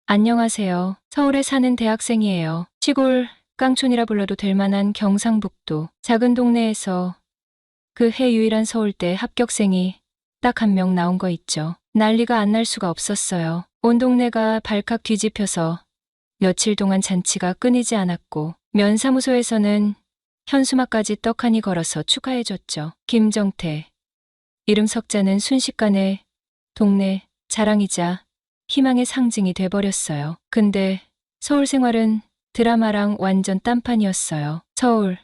안녕하세요. 서울에 사는 대학생이에요. 시골 깡촌이라 불러도 될 만한 경상북도 작은 동네에서 그 해 유일한 서울대 합격생이 딱 한 명 나온 거 있죠. 난리가 안 날 수가 없었어요. 온 동네가 발칵 뒤집혀서 며칠 동안 잔치가 끊이지 않았고 면사무소에서는 현수막까지 떡하니 걸어서 축하해줬죠. 김정태. 이름 석자는 순식간에 동네 자랑이자 희망의 상징이 돼버렸어요. 근데 서울 생활은 드라마랑 완전 딴판이었어요. 서울.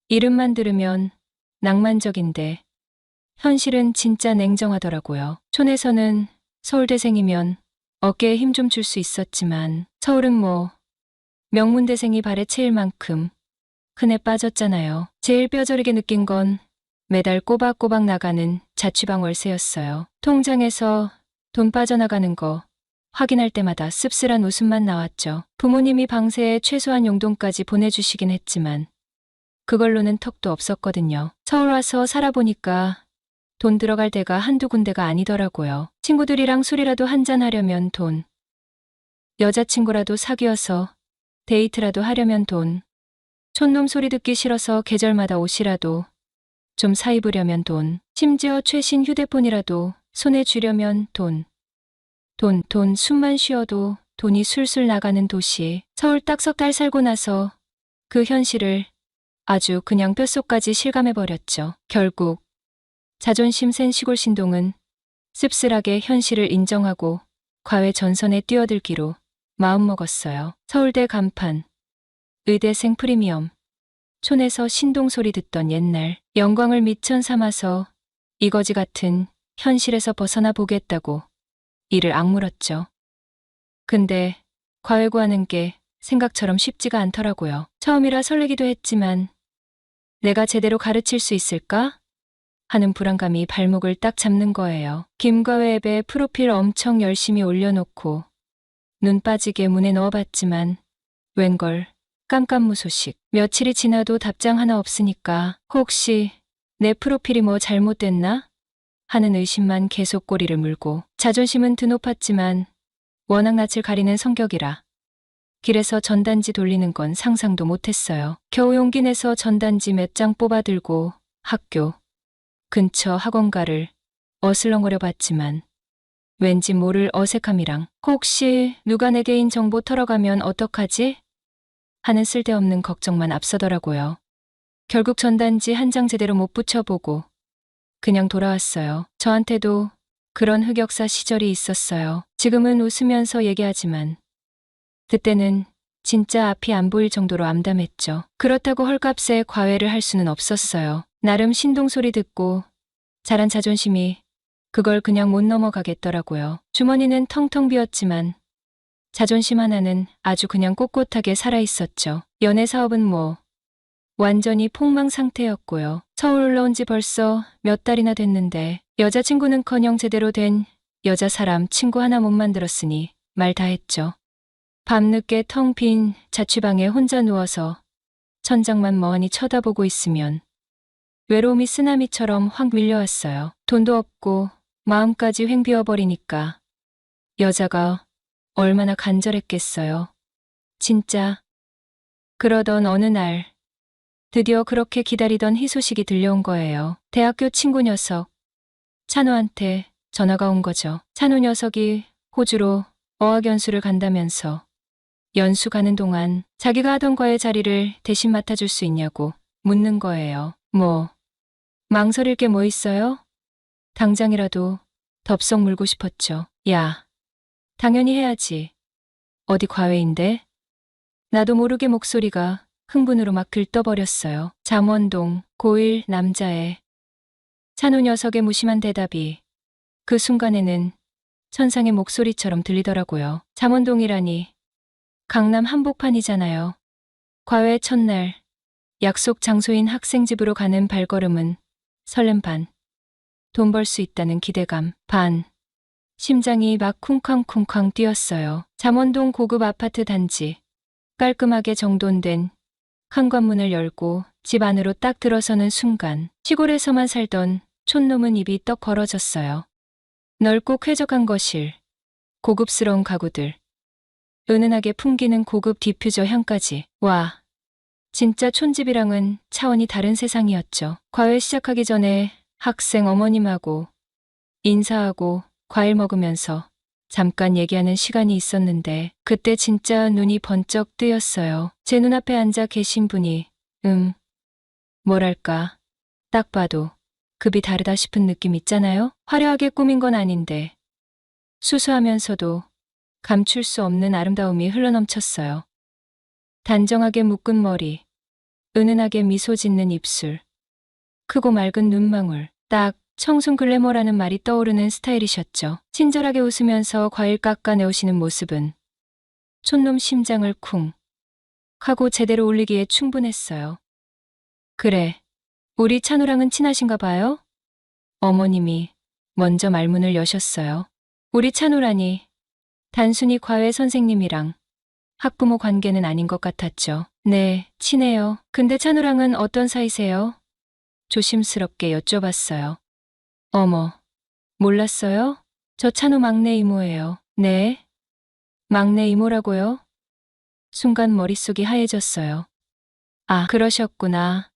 이름만 들으면 낭만적인데 현실은 진짜 냉정하더라고요. 촌에서는 서울대생이면 어깨에 힘 좀 줄 수 있었지만 서울은 뭐 명문대생이 발에 채일 만큼 흔해 빠졌잖아요. 제일 뼈저리게 느낀 건 매달 꼬박꼬박 나가는 자취방 월세였어요. 통장에서 돈 빠져나가는 거 확인할 때마다 씁쓸한 웃음만 나왔죠. 부모님이 방세에 최소한 용돈까지 보내주시긴 했지만 그걸로는 턱도 없었거든요. 서울 와서 살아보니까 돈 들어갈 데가 한두 군데가 아니더라고요. 친구들이랑 술이라도 한잔하려면 돈, 여자친구라도 사귀어서 데이트라도 하려면 돈, 촌놈 소리 듣기 싫어서 계절마다 옷이라도 좀 사 입으려면 돈, 심지어 최신 휴대폰이라도 손에 쥐려면 돈, 숨만 쉬어도 돈이 술술 나가는 도시. 서울 딱 석 달 살고 나서 그 현실을 아주 그냥 뼛속까지 실감해버렸죠. 결국 자존심 센 시골 신동은 씁쓸하게 현실을 인정하고 과외 전선에 뛰어들기로 마음먹었어요. 서울대 간판, 의대생 프리미엄, 촌에서 신동 소리 듣던 옛날 영광을 미천 삼아서 이거지 같은 현실에서 벗어나 보겠다고 이를 악물었죠. 근데 과외 구하는 게 생각처럼 쉽지가 않더라고요. 처음이라 설레기도 했지만 내가 제대로 가르칠 수 있을까? 하는 불안감이 발목을 딱 잡는 거예요. 김과외 앱에 프로필 엄청 열심히 올려놓고 눈 빠지게 문에 넣어봤지만 웬걸 깜깜무소식. 며칠이 지나도 답장 하나 없으니까 혹시 내 프로필이 뭐 잘못됐나? 하는 의심만 계속 꼬리를 물고 자존심은 드높았지만 워낙 낯을 가리는 성격이라 길에서 전단지 돌리는 건 상상도 못했어요. 겨우 용기 내서 전단지 몇 장 뽑아들고 학교 근처 학원가를 어슬렁거려 봤지만 왠지 모를 어색함이랑 혹시 누가 내 개인 정보 털어가면 어떡하지? 하는 쓸데없는 걱정만 앞서더라고요. 결국 전단지 한 장 제대로 못 붙여보고 그냥 돌아왔어요. 저한테도 그런 흑역사 시절이 있었어요. 지금은 웃으면서 얘기하지만 그때는 진짜 앞이 안 보일 정도로 암담했죠. 그렇다고 헐값에 과외를 할 수는 없었어요. 나름 신동 소리 듣고 자란 자존심이 그걸 그냥 못 넘어가겠더라고요. 주머니는 텅텅 비었지만 자존심 하나는 아주 그냥 꼿꼿하게 살아있었죠. 연애 사업은 뭐 완전히 폭망 상태였고요. 서울 올라온 지 벌써 몇 달이나 됐는데 여자친구는커녕 제대로 된 여자 사람 친구 하나 못 만들었으니 말 다 했죠. 밤늦게 텅 빈 자취방에 혼자 누워서 천장만 멍하니 쳐다보고 있으면 외로움이 쓰나미처럼 확 밀려왔어요. 돈도 없고 마음까지 횡 비워버리니까 여자가 얼마나 간절했겠어요. 진짜. 그러던 어느 날 드디어 그렇게 기다리던 희소식이 들려온 거예요. 대학교 친구 녀석 찬우한테 전화가 온 거죠. 찬우 녀석이 호주로 어학연수를 간다면서 연수 가는 동안 자기가 하던 과외 자리를 대신 맡아줄 수 있냐고 묻는 거예요. 뭐 망설일 게 뭐 있어요? 당장이라도 덥석 물고 싶었죠. 야, 당연히 해야지. 어디 과외인데? 나도 모르게 목소리가 흥분으로 막 들떠버렸어요. 잠원동 고1 남자애. 찬우 녀석의 무심한 대답이 그 순간에는 천상의 목소리처럼 들리더라고요. 잠원동이라니 강남 한복판이잖아요. 과외 첫날 약속 장소인 학생 집으로 가는 발걸음은 설렘 반, 돈 벌 수 있다는 기대감 반, 심장이 막 쿵쾅쿵쾅 뛰었어요. 잠원동 고급 아파트 단지, 깔끔하게 정돈된 현관문을 열고 집 안으로 딱 들어서는 순간 시골에서만 살던 촌놈은 입이 떡 벌어졌어요. 넓고 쾌적한 거실, 고급스러운 가구들, 은은하게 풍기는 고급 디퓨저 향까지. 와, 진짜 촌집이랑은 차원이 다른 세상이었죠. 과외 시작하기 전에 학생 어머님하고 인사하고 과일 먹으면서 잠깐 얘기하는 시간이 있었는데 그때 진짜 눈이 번쩍 뜨였어요. 제 눈앞에 앉아 계신 분이 뭐랄까 딱 봐도 급이 다르다 싶은 느낌 있잖아요. 화려하게 꾸민 건 아닌데 수수하면서도 감출 수 없는 아름다움이 흘러넘쳤어요. 단정하게 묶은 머리, 은은하게 미소 짓는 입술, 크고 맑은 눈망울, 딱 청순 글래머라는 말이 떠오르는 스타일이셨죠. 친절하게 웃으면서 과일 깎아내오시는 모습은 촌놈 심장을 쿵 하고 제대로 울리기에 충분했어요. 그래, 우리 찬우랑은 친하신가 봐요? 어머님이 먼저 말문을 여셨어요. 우리 찬우라니 단순히 과외 선생님이랑 학부모 관계는 아닌 것 같았죠. 네, 친해요. 근데 찬우랑은 어떤 사이세요? 조심스럽게 여쭤봤어요. 어머, 몰랐어요? 저 찬우 막내 이모예요. 네? 막내 이모라고요? 순간 머릿속이 하얘졌어요. 아, 그러셨구나.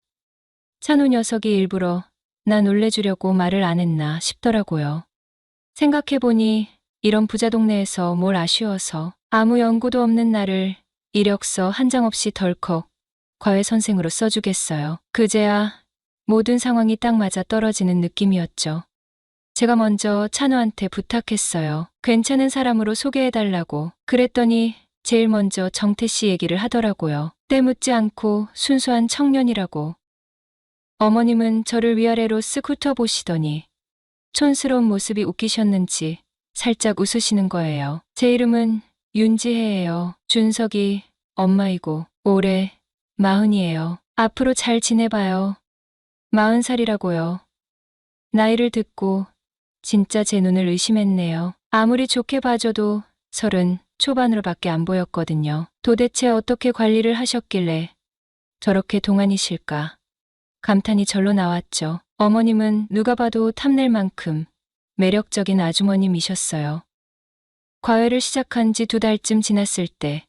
찬우 녀석이 일부러 나 놀래주려고 말을 안 했나 싶더라고요. 생각해보니 이런 부자 동네에서 뭘 아쉬워서 아무 연고도 없는 나를 이력서 한 장 없이 덜컥 과외 선생으로 써주겠어요. 그제야 모든 상황이 딱 맞아 떨어지는 느낌이었죠. 제가 먼저 찬우한테 부탁했어요. 괜찮은 사람으로 소개해달라고. 그랬더니 제일 먼저 정태 씨 얘기를 하더라고요. 때 묻지 않고 순수한 청년이라고. 어머님은 저를 위아래로 쓱 훑어보시더니 촌스러운 모습이 웃기셨는지 살짝 웃으시는 거예요. 제 이름은 윤지혜예요. 준석이 엄마이고 올해 40이에요. 앞으로 잘 지내봐요. 40살이라고요. 나이를 듣고 진짜 제 눈을 의심했네요. 아무리 좋게 봐줘도 30 초반으로밖에 안 보였거든요. 도대체 어떻게 관리를 하셨길래 저렇게 동안이실까? 감탄이 절로 나왔죠. 어머님은 누가 봐도 탐낼 만큼 매력적인 아주머님이셨어요. 과외를 시작한 지 2달쯤 지났을 때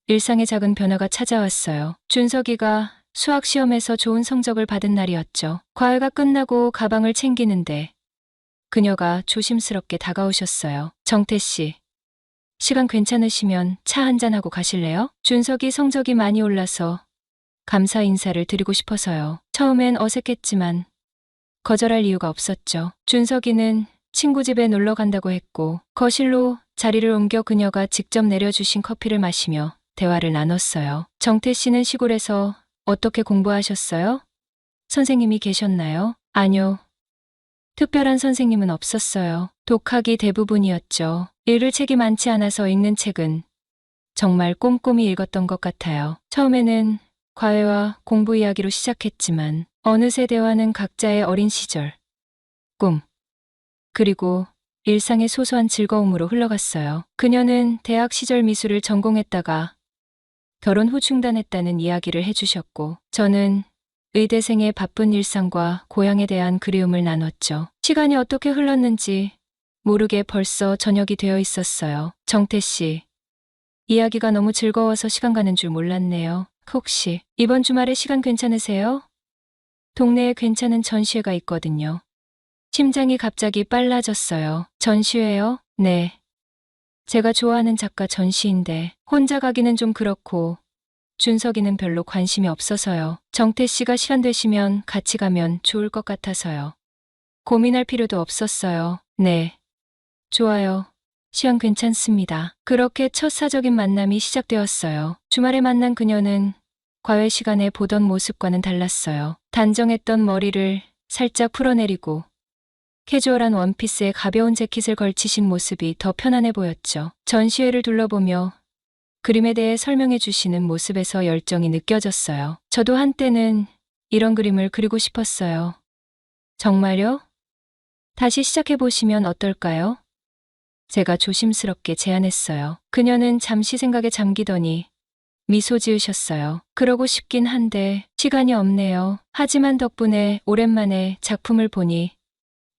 일상의 작은 변화가 찾아왔어요. 준석이가 수학 시험에서 좋은 성적을 받은 날이었죠. 과외가 끝나고 가방을 챙기는데 그녀가 조심스럽게 다가오셨어요. 정태 씨, 시간 괜찮으시면 차 한잔하고 가실래요? 준석이 성적이 많이 올라서 감사 인사를 드리고 싶어서요. 처음엔 어색했지만 거절할 이유가 없었죠. 준석이는 친구 집에 놀러 간다고 했고 거실로 자리를 옮겨 그녀가 직접 내려주신 커피를 마시며 대화를 나눴어요. 정태 씨는 시골에서 어떻게 공부하셨어요? 선생님이 계셨나요? 아니요. 특별한 선생님은 없었어요. 독학이 대부분이었죠. 읽을 책이 많지 않아서 읽는 책은 정말 꼼꼼히 읽었던 것 같아요. 처음에는 과외와 공부 이야기로 시작했지만 어느새 대화는 각자의 어린 시절, 꿈, 그리고 일상의 소소한 즐거움으로 흘러갔어요. 그녀는 대학 시절 미술을 전공했다가 결혼 후 중단했다는 이야기를 해주셨고 저는 의대생의 바쁜 일상과 고향에 대한 그리움을 나눴죠. 시간이 어떻게 흘렀는지 모르게 벌써 저녁이 되어 있었어요. 정태 씨, 이야기가 너무 즐거워서 시간 가는 줄 몰랐네요. 혹시 이번 주말에 시간 괜찮으세요? 동네에 괜찮은 전시회가 있거든요. 심장이 갑자기 빨라졌어요. 전시회요? 네. 제가 좋아하는 작가 전시인데 혼자 가기는 좀 그렇고 준석이는 별로 관심이 없어서요. 정태 씨가 시간 되시면 같이 가면 좋을 것 같아서요. 고민할 필요도 없었어요. 네. 좋아요. 시간 괜찮습니다. 그렇게 첫 사적인 만남이 시작되었어요. 주말에 만난 그녀는 과외 시간에 보던 모습과는 달랐어요. 단정했던 머리를 살짝 풀어내리고 캐주얼한 원피스에 가벼운 재킷을 걸치신 모습이 더 편안해 보였죠. 전시회를 둘러보며 그림에 대해 설명해 주시는 모습에서 열정이 느껴졌어요. 저도 한때는 이런 그림을 그리고 싶었어요. 정말요? 다시 시작해 보시면 어떨까요? 제가 조심스럽게 제안했어요. 그녀는 잠시 생각에 잠기더니 미소 지으셨어요. 그러고 싶긴 한데 시간이 없네요. 하지만 덕분에 오랜만에 작품을 보니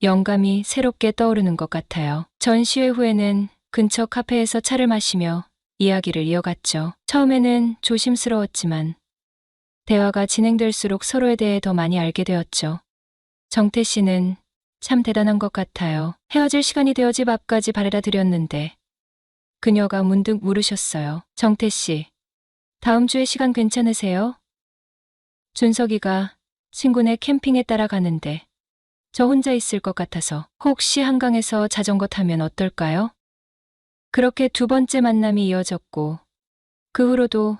영감이 새롭게 떠오르는 것 같아요. 전시회 후에는 근처 카페에서 차를 마시며 이야기를 이어갔죠. 처음에는 조심스러웠지만 대화가 진행될수록 서로에 대해 더 많이 알게 되었죠. 정태 씨는 참 대단한 것 같아요. 헤어질 시간이 되어 집 앞까지 바래다 드렸는데 그녀가 문득 물으셨어요. 정태 씨, 다음 주에 시간 괜찮으세요? 준석이가 친구네 캠핑에 따라가는데 저 혼자 있을 것 같아서 혹시 한강에서 자전거 타면 어떨까요? 그렇게 두 번째 만남이 이어졌고 그 후로도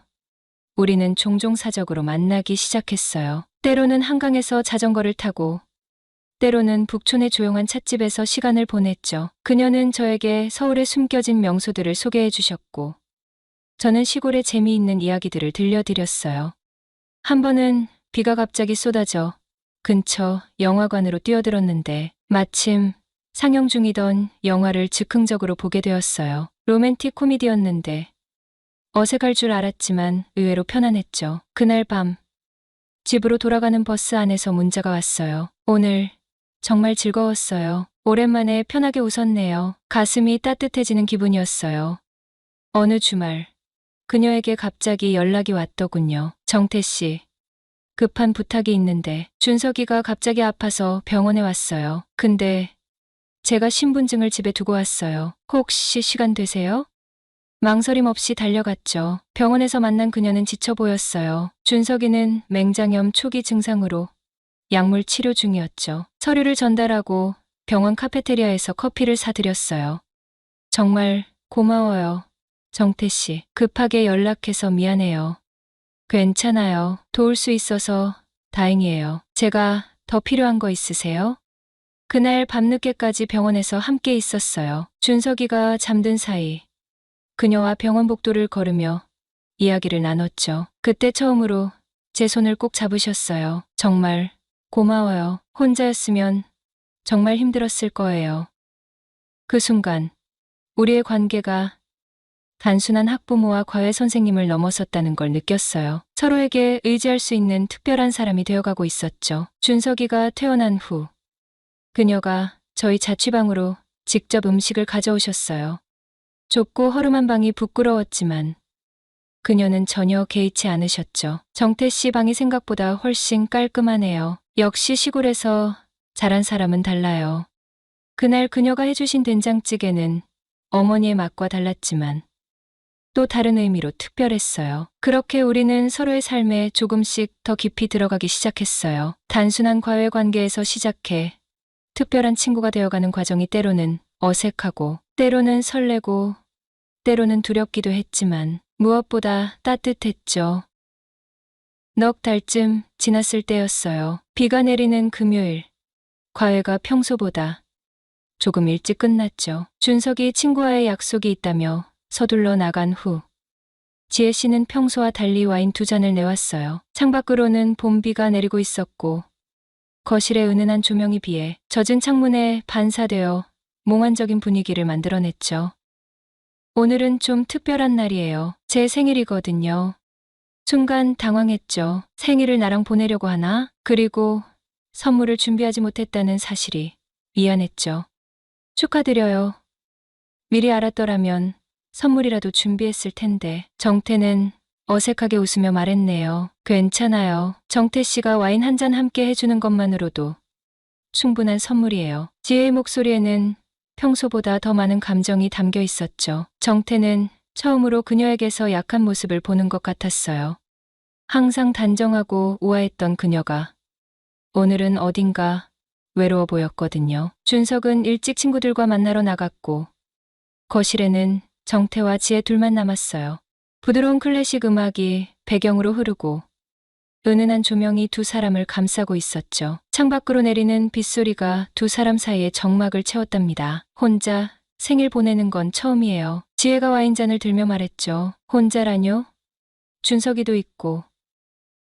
우리는 종종 사적으로 만나기 시작했어요. 때로는 한강에서 자전거를 타고 때로는 북촌의 조용한 찻집에서 시간을 보냈죠. 그녀는 저에게 서울에 숨겨진 명소들을 소개해 주셨고 저는 시골의 재미있는 이야기들을 들려드렸어요. 한 번은 비가 갑자기 쏟아져 근처 영화관으로 뛰어들었는데 마침 상영 중이던 영화를 즉흥적으로 보게 되었어요. 로맨틱 코미디였는데 어색할 줄 알았지만 의외로 편안했죠. 그날 밤 집으로 돌아가는 버스 안에서 문자가 왔어요. 오늘 정말 즐거웠어요. 오랜만에 편하게 웃었네요. 가슴이 따뜻해지는 기분이었어요. 어느 주말 그녀에게 갑자기 연락이 왔더군요. 정태 씨, 급한 부탁이 있는데 준석이가 갑자기 아파서 병원에 왔어요. 근데 제가 신분증을 집에 두고 왔어요. 혹시 시간 되세요? 망설임 없이 달려갔죠. 병원에서 만난 그녀는 지쳐 보였어요. 준석이는 맹장염 초기 증상으로 약물 치료 중이었죠. 서류를 전달하고 병원 카페테리아에서 커피를 사드렸어요. 정말 고마워요. 정태 씨, 급하게 연락해서 미안해요. 괜찮아요. 도울 수 있어서 다행이에요. 제가 더 필요한 거 있으세요? 그날 밤늦게까지 병원에서 함께 있었어요. 준석이가 잠든 사이 그녀와 병원 복도를 걸으며 이야기를 나눴죠. 그때 처음으로 제 손을 꼭 잡으셨어요. 정말 고마워요. 혼자였으면 정말 힘들었을 거예요. 그 순간 우리의 관계가 단순한 학부모와 과외 선생님을 넘어섰다는 걸 느꼈어요. 서로에게 의지할 수 있는 특별한 사람이 되어가고 있었죠. 준석이가 퇴원한 후 그녀가 저희 자취방으로 직접 음식을 가져오셨어요. 좁고 허름한 방이 부끄러웠지만 그녀는 전혀 개의치 않으셨죠. 정태 씨 방이 생각보다 훨씬 깔끔하네요. 역시 시골에서 자란 사람은 달라요. 그날 그녀가 해주신 된장찌개는 어머니의 맛과 달랐지만 또 다른 의미로 특별했어요. 그렇게 우리는 서로의 삶에 조금씩 더 깊이 들어가기 시작했어요. 단순한 과외 관계에서 시작해 특별한 친구가 되어가는 과정이 때로는 어색하고 때로는 설레고 때로는 두렵기도 했지만 무엇보다 따뜻했죠. 넉 달쯤 지났을 때였어요. 비가 내리는 금요일. 과외가 평소보다 조금 일찍 끝났죠. 준석이 친구와의 약속이 있다며 서둘러 나간 후 지혜 씨는 평소와 달리 와인 두 잔을 내왔어요. 창밖으로는 봄비가 내리고 있었고 거실의 은은한 조명이 비해 젖은 창문에 반사되어 몽환적인 분위기를 만들어냈죠. 오늘은 좀 특별한 날이에요. 제 생일이거든요. 순간 당황했죠. 생일을 나랑 보내려고 하나? 그리고 선물을 준비하지 못했다는 사실이 미안했죠. 축하드려요. 미리 알았더라면 선물이라도 준비했을 텐데. 정태는 어색하게 웃으며 말했네요. 괜찮아요. 정태 씨가 와인 한 잔 함께 해주는 것만으로도 충분한 선물이에요. 지혜의 목소리에는 평소보다 더 많은 감정이 담겨 있었죠. 정태는 처음으로 그녀에게서 약한 모습을 보는 것 같았어요. 항상 단정하고 우아했던 그녀가 오늘은 어딘가 외로워 보였거든요. 준석은 일찍 친구들과 만나러 나갔고 거실에는 정태와 지혜 둘만 남았어요. 부드러운 클래식 음악이 배경으로 흐르고 은은한 조명이 두 사람을 감싸고 있었죠. 창밖으로 내리는 빗소리가 두 사람 사이에 적막을 채웠답니다. 혼자 생일 보내는 건 처음이에요. 지혜가 와인잔을 들며 말했죠. 혼자라뇨? 준석이도 있고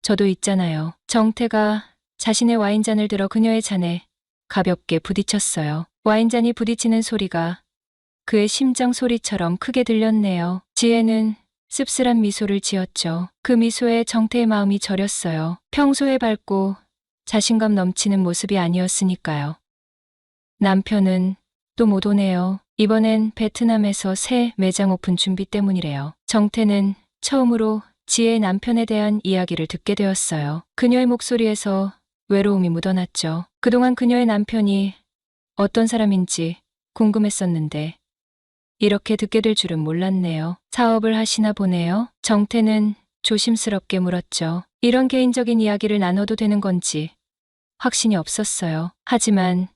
저도 있잖아요. 정태가 자신의 와인잔을 들어 그녀의 잔에 가볍게 부딪혔어요. 와인잔이 부딪히는 소리가 그의 심장 소리처럼 크게 들렸네요. 지혜는 씁쓸한 미소를 지었죠. 그 미소에 정태의 마음이 저렸어요. 평소에 밝고 자신감 넘치는 모습이 아니었으니까요. 남편은 또 못 오네요. 이번엔 베트남에서 새 매장 오픈 준비 때문이래요. 정태는 처음으로 지혜의 남편에 대한 이야기를 듣게 되었어요. 그녀의 목소리에서 외로움이 묻어났죠. 그동안 그녀의 남편이 어떤 사람인지 궁금했었는데 이렇게 듣게 될 줄은 몰랐네요. 사업을 하시나 보네요. 정태는 조심스럽게 물었죠. 이런 개인적인 이야기를 나눠도 되는 건지 확신이 없었어요. 하지만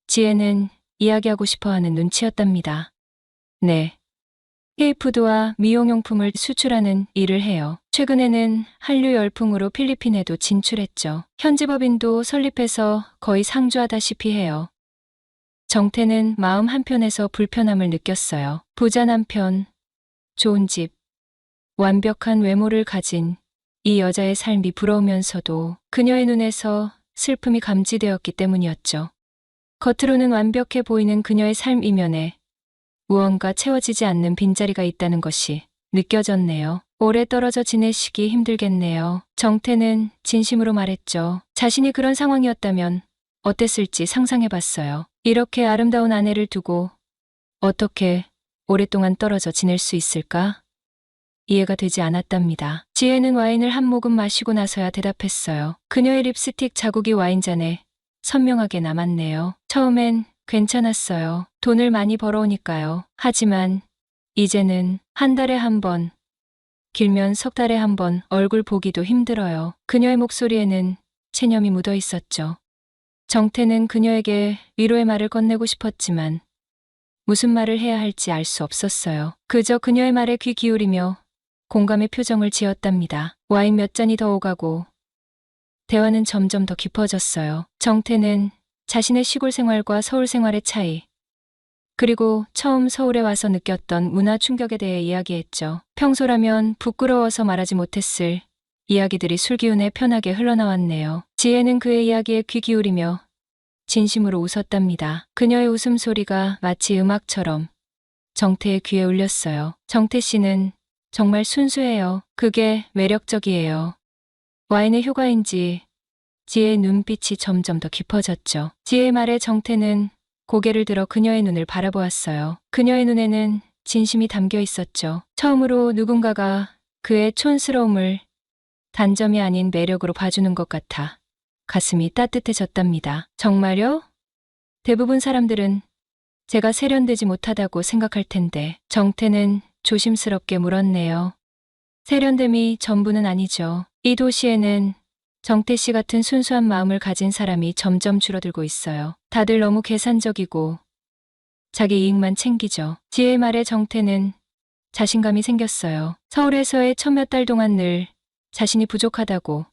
지혜는 이야기하고 싶어하는 눈치였답니다. 네. 케이푸드와 미용용품을 수출하는 일을 해요. 최근에는 한류 열풍으로 필리핀에도 진출했죠. 현지 법인도 설립해서 거의 상주하다시피 해요. 정태는 마음 한편에서 불편함을 느꼈어요. 부자 남편, 좋은 집, 완벽한 외모를 가진 이 여자의 삶이 부러우면서도 그녀의 눈에서 슬픔이 감지되었기 때문이었죠. 겉으로는 완벽해 보이는 그녀의 삶 이면에 무언가 채워지지 않는 빈자리가 있다는 것이 느껴졌네요. 오래 떨어져 지내시기 힘들겠네요. 정태는 진심으로 말했죠. 자신이 그런 상황이었다면 어땠을지 상상해봤어요. 이렇게 아름다운 아내를 두고 어떻게 오랫동안 떨어져 지낼 수 있을까? 이해가 되지 않았답니다. 지혜는 와인을 한 모금 마시고 나서야 대답했어요. 그녀의 립스틱 자국이 와인잔에 선명하게 남았네요. 처음엔 괜찮았어요. 돈을 많이 벌어오니까요. 하지만 이제는 한 달에 한 번, 길면 석 달에 한 번 얼굴 보기도 힘들어요. 그녀의 목소리에는 체념이 묻어 있었죠. 정태는 그녀에게 위로의 말을 건네고 싶었지만 무슨 말을 해야 할지 알 수 없었어요. 그저 그녀의 말에 귀 기울이며 공감의 표정을 지었답니다. 와인 몇 잔이 더 오가고 대화는 점점 더 깊어졌어요. 정태는 자신의 시골 생활과 서울 생활의 차이, 그리고 처음 서울에 와서 느꼈던 문화 충격에 대해 이야기했죠. 평소라면 부끄러워서 말하지 못했을 이야기들이 술기운에 편하게 흘러나왔네요. 지혜는 그의 이야기에 귀 기울이며 진심으로 웃었답니다. 그녀의 웃음소리가 마치 음악처럼 정태의 귀에 울렸어요. 정태 씨는 정말 순수해요. 그게 매력적이에요. 와인의 효과인지 지혜의 눈빛이 점점 더 깊어졌죠. 지혜의 말에 정태는 고개를 들어 그녀의 눈을 바라보았어요. 그녀의 눈에는 진심이 담겨 있었죠. 처음으로 누군가가 그의 촌스러움을 단점이 아닌 매력으로 봐주는 것 같아 가슴이 따뜻해졌답니다. 정말요? 대부분 사람들은 제가 세련되지 못하다고 생각할 텐데 정태는 조심스럽게 물었네요. 세련됨이 전부는 아니죠. 이 도시에는 정태 씨 같은 순수한 마음을 가진 사람이 점점 줄어들고 있어요. 다들 너무 계산적이고 자기 이익만 챙기죠. 지혜의 말에 정태는 자신감이 생겼어요. 서울에서의 첫 몇 달 동안 늘 자신이 부족하다고,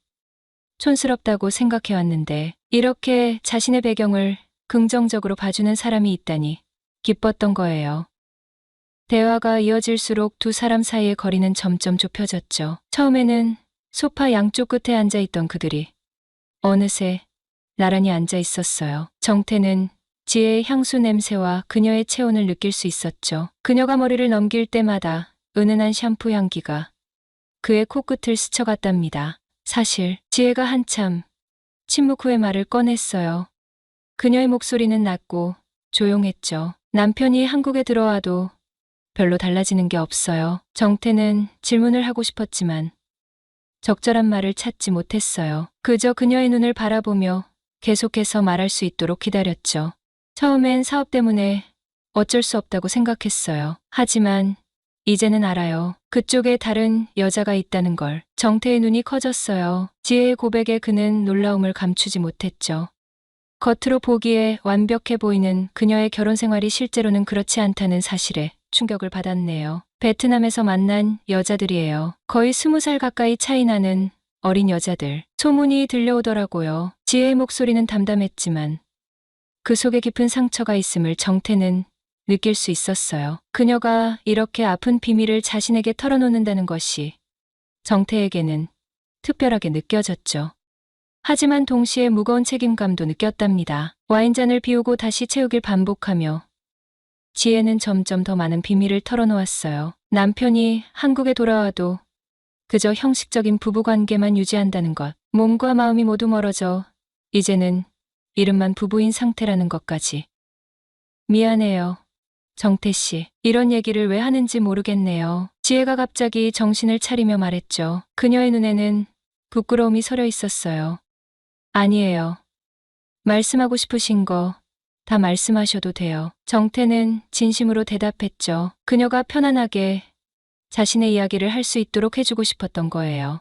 촌스럽다고 생각해왔는데 이렇게 자신의 배경을 긍정적으로 봐주는 사람이 있다니 기뻤던 거예요. 대화가 이어질수록 두 사람 사이의 거리는 점점 좁혀졌죠. 처음에는 소파 양쪽 끝에 앉아있던 그들이 어느새 나란히 앉아 있었어요. 정태는 지혜의 향수 냄새와 그녀의 체온을 느낄 수 있었죠. 그녀가 머리를 넘길 때마다 은은한 샴푸 향기가 그의 코끝을 스쳐갔답니다. 사실 지혜가 한참 침묵 후에 말을 꺼냈어요. 그녀의 목소리는 낮고 조용했죠. 남편이 한국에 들어와도 별로 달라지는 게 없어요. 정태는 질문을 하고 싶었지만 적절한 말을 찾지 못했어요. 그저 그녀의 눈을 바라보며 계속해서 말할 수 있도록 기다렸죠. 처음엔 사업 때문에 어쩔 수 없다고 생각했어요. 하지만 이제는 알아요. 그쪽에 다른 여자가 있다는 걸. 정태의 눈이 커졌어요. 지혜의 고백에 그는 놀라움을 감추지 못했죠. 겉으로 보기에 완벽해 보이는 그녀의 결혼 생활이 실제로는 그렇지 않다는 사실에 충격을 받았네요. 베트남에서 만난 여자들이에요. 거의 20살 가까이 차이 나는 어린 여자들. 소문이 들려오더라고요. 지혜의 목소리는 담담했지만 그 속에 깊은 상처가 있음을 정태는 느낄 수 있었어요. 그녀가 이렇게 아픈 비밀을 자신에게 털어놓는다는 것이 정태에게는 특별하게 느껴졌죠. 하지만 동시에 무거운 책임감도 느꼈답니다. 와인잔을 비우고 다시 채우길 반복하며 지혜는 점점 더 많은 비밀을 털어놓았어요. 남편이 한국에 돌아와도 그저 형식적인 부부관계만 유지한다는 것. 몸과 마음이 모두 멀어져 이제는 이름만 부부인 상태라는 것까지. 미안해요. 정태 씨, 이런 얘기를 왜 하는지 모르겠네요. 지혜가 갑자기 정신을 차리며 말했죠. 그녀의 눈에는 부끄러움이 서려 있었어요. 아니에요. 말씀하고 싶으신 거 다 말씀하셔도 돼요. 정태는 진심으로 대답했죠. 그녀가 편안하게 자신의 이야기를 할 수 있도록 해주고 싶었던 거예요.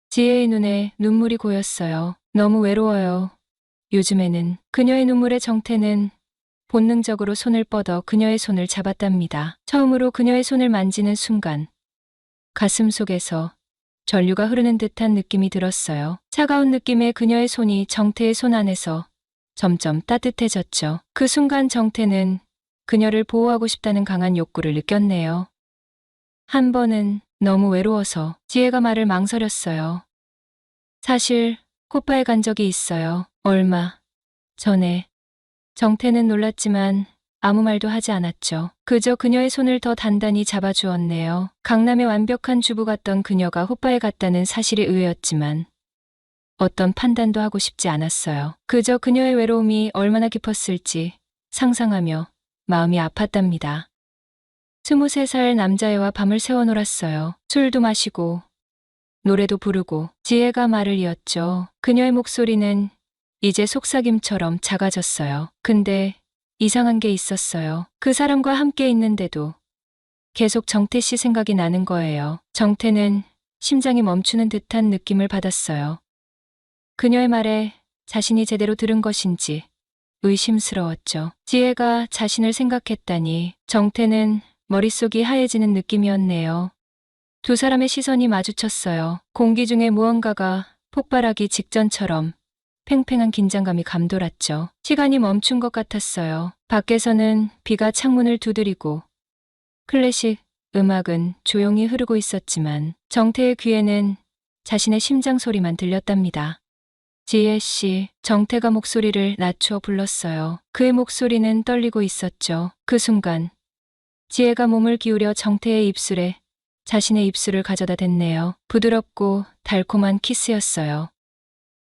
지혜의 눈에 눈물이 고였어요. 너무 외로워요. 요즘에는. 그녀의 눈물에 정태는 본능적으로 손을 뻗어 그녀의 손을 잡았답니다. 처음으로 그녀의 손을 만지는 순간 가슴 속에서 전류가 흐르는 듯한 느낌이 들었어요. 차가운 느낌의 그녀의 손이 정태의 손 안에서 점점 따뜻해졌죠. 그 순간 정태는 그녀를 보호하고 싶다는 강한 욕구를 느꼈네요. 한 번은 너무 외로워서 지혜가 말을 망설였어요. 사실 코파에 간 적이 있어요. 얼마 전에. 정태는 놀랐지만 아무 말도 하지 않았죠. 그저 그녀의 손을 더 단단히 잡아주었네요. 강남의 완벽한 주부 같던 그녀가 호빠에 갔다는 사실이 의외였지만 어떤 판단도 하고 싶지 않았어요. 그저 그녀의 외로움이 얼마나 깊었을지 상상하며 마음이 아팠답니다. 23살 남자애와 밤을 새워 놀았어요. 술도 마시고 노래도 부르고. 지혜가 말을 이었죠. 그녀의 목소리는 이제 속삭임처럼 작아졌어요. 근데 이상한 게 있었어요. 그 사람과 함께 있는데도 계속 정태 씨 생각이 나는 거예요. 정태는 심장이 멈추는 듯한 느낌을 받았어요. 그녀의 말에 자신이 제대로 들은 것인지 의심스러웠죠. 지혜가 자신을 생각했다니. 정태는 머릿속이 하얘지는 느낌이었네요. 두 사람의 시선이 마주쳤어요. 공기 중에 무언가가 폭발하기 직전처럼 팽팽한 긴장감이 감돌았죠. 시간이 멈춘 것 같았어요. 밖에서는 비가 창문을 두드리고 클래식 음악은 조용히 흐르고 있었지만 정태의 귀에는 자신의 심장 소리만 들렸답니다. 지혜 씨, 정태가 목소리를 낮추어 불렀어요. 그의 목소리는 떨리고 있었죠. 그 순간 지혜가 몸을 기울여 정태의 입술에 자신의 입술을 가져다 댔네요. 부드럽고 달콤한 키스였어요.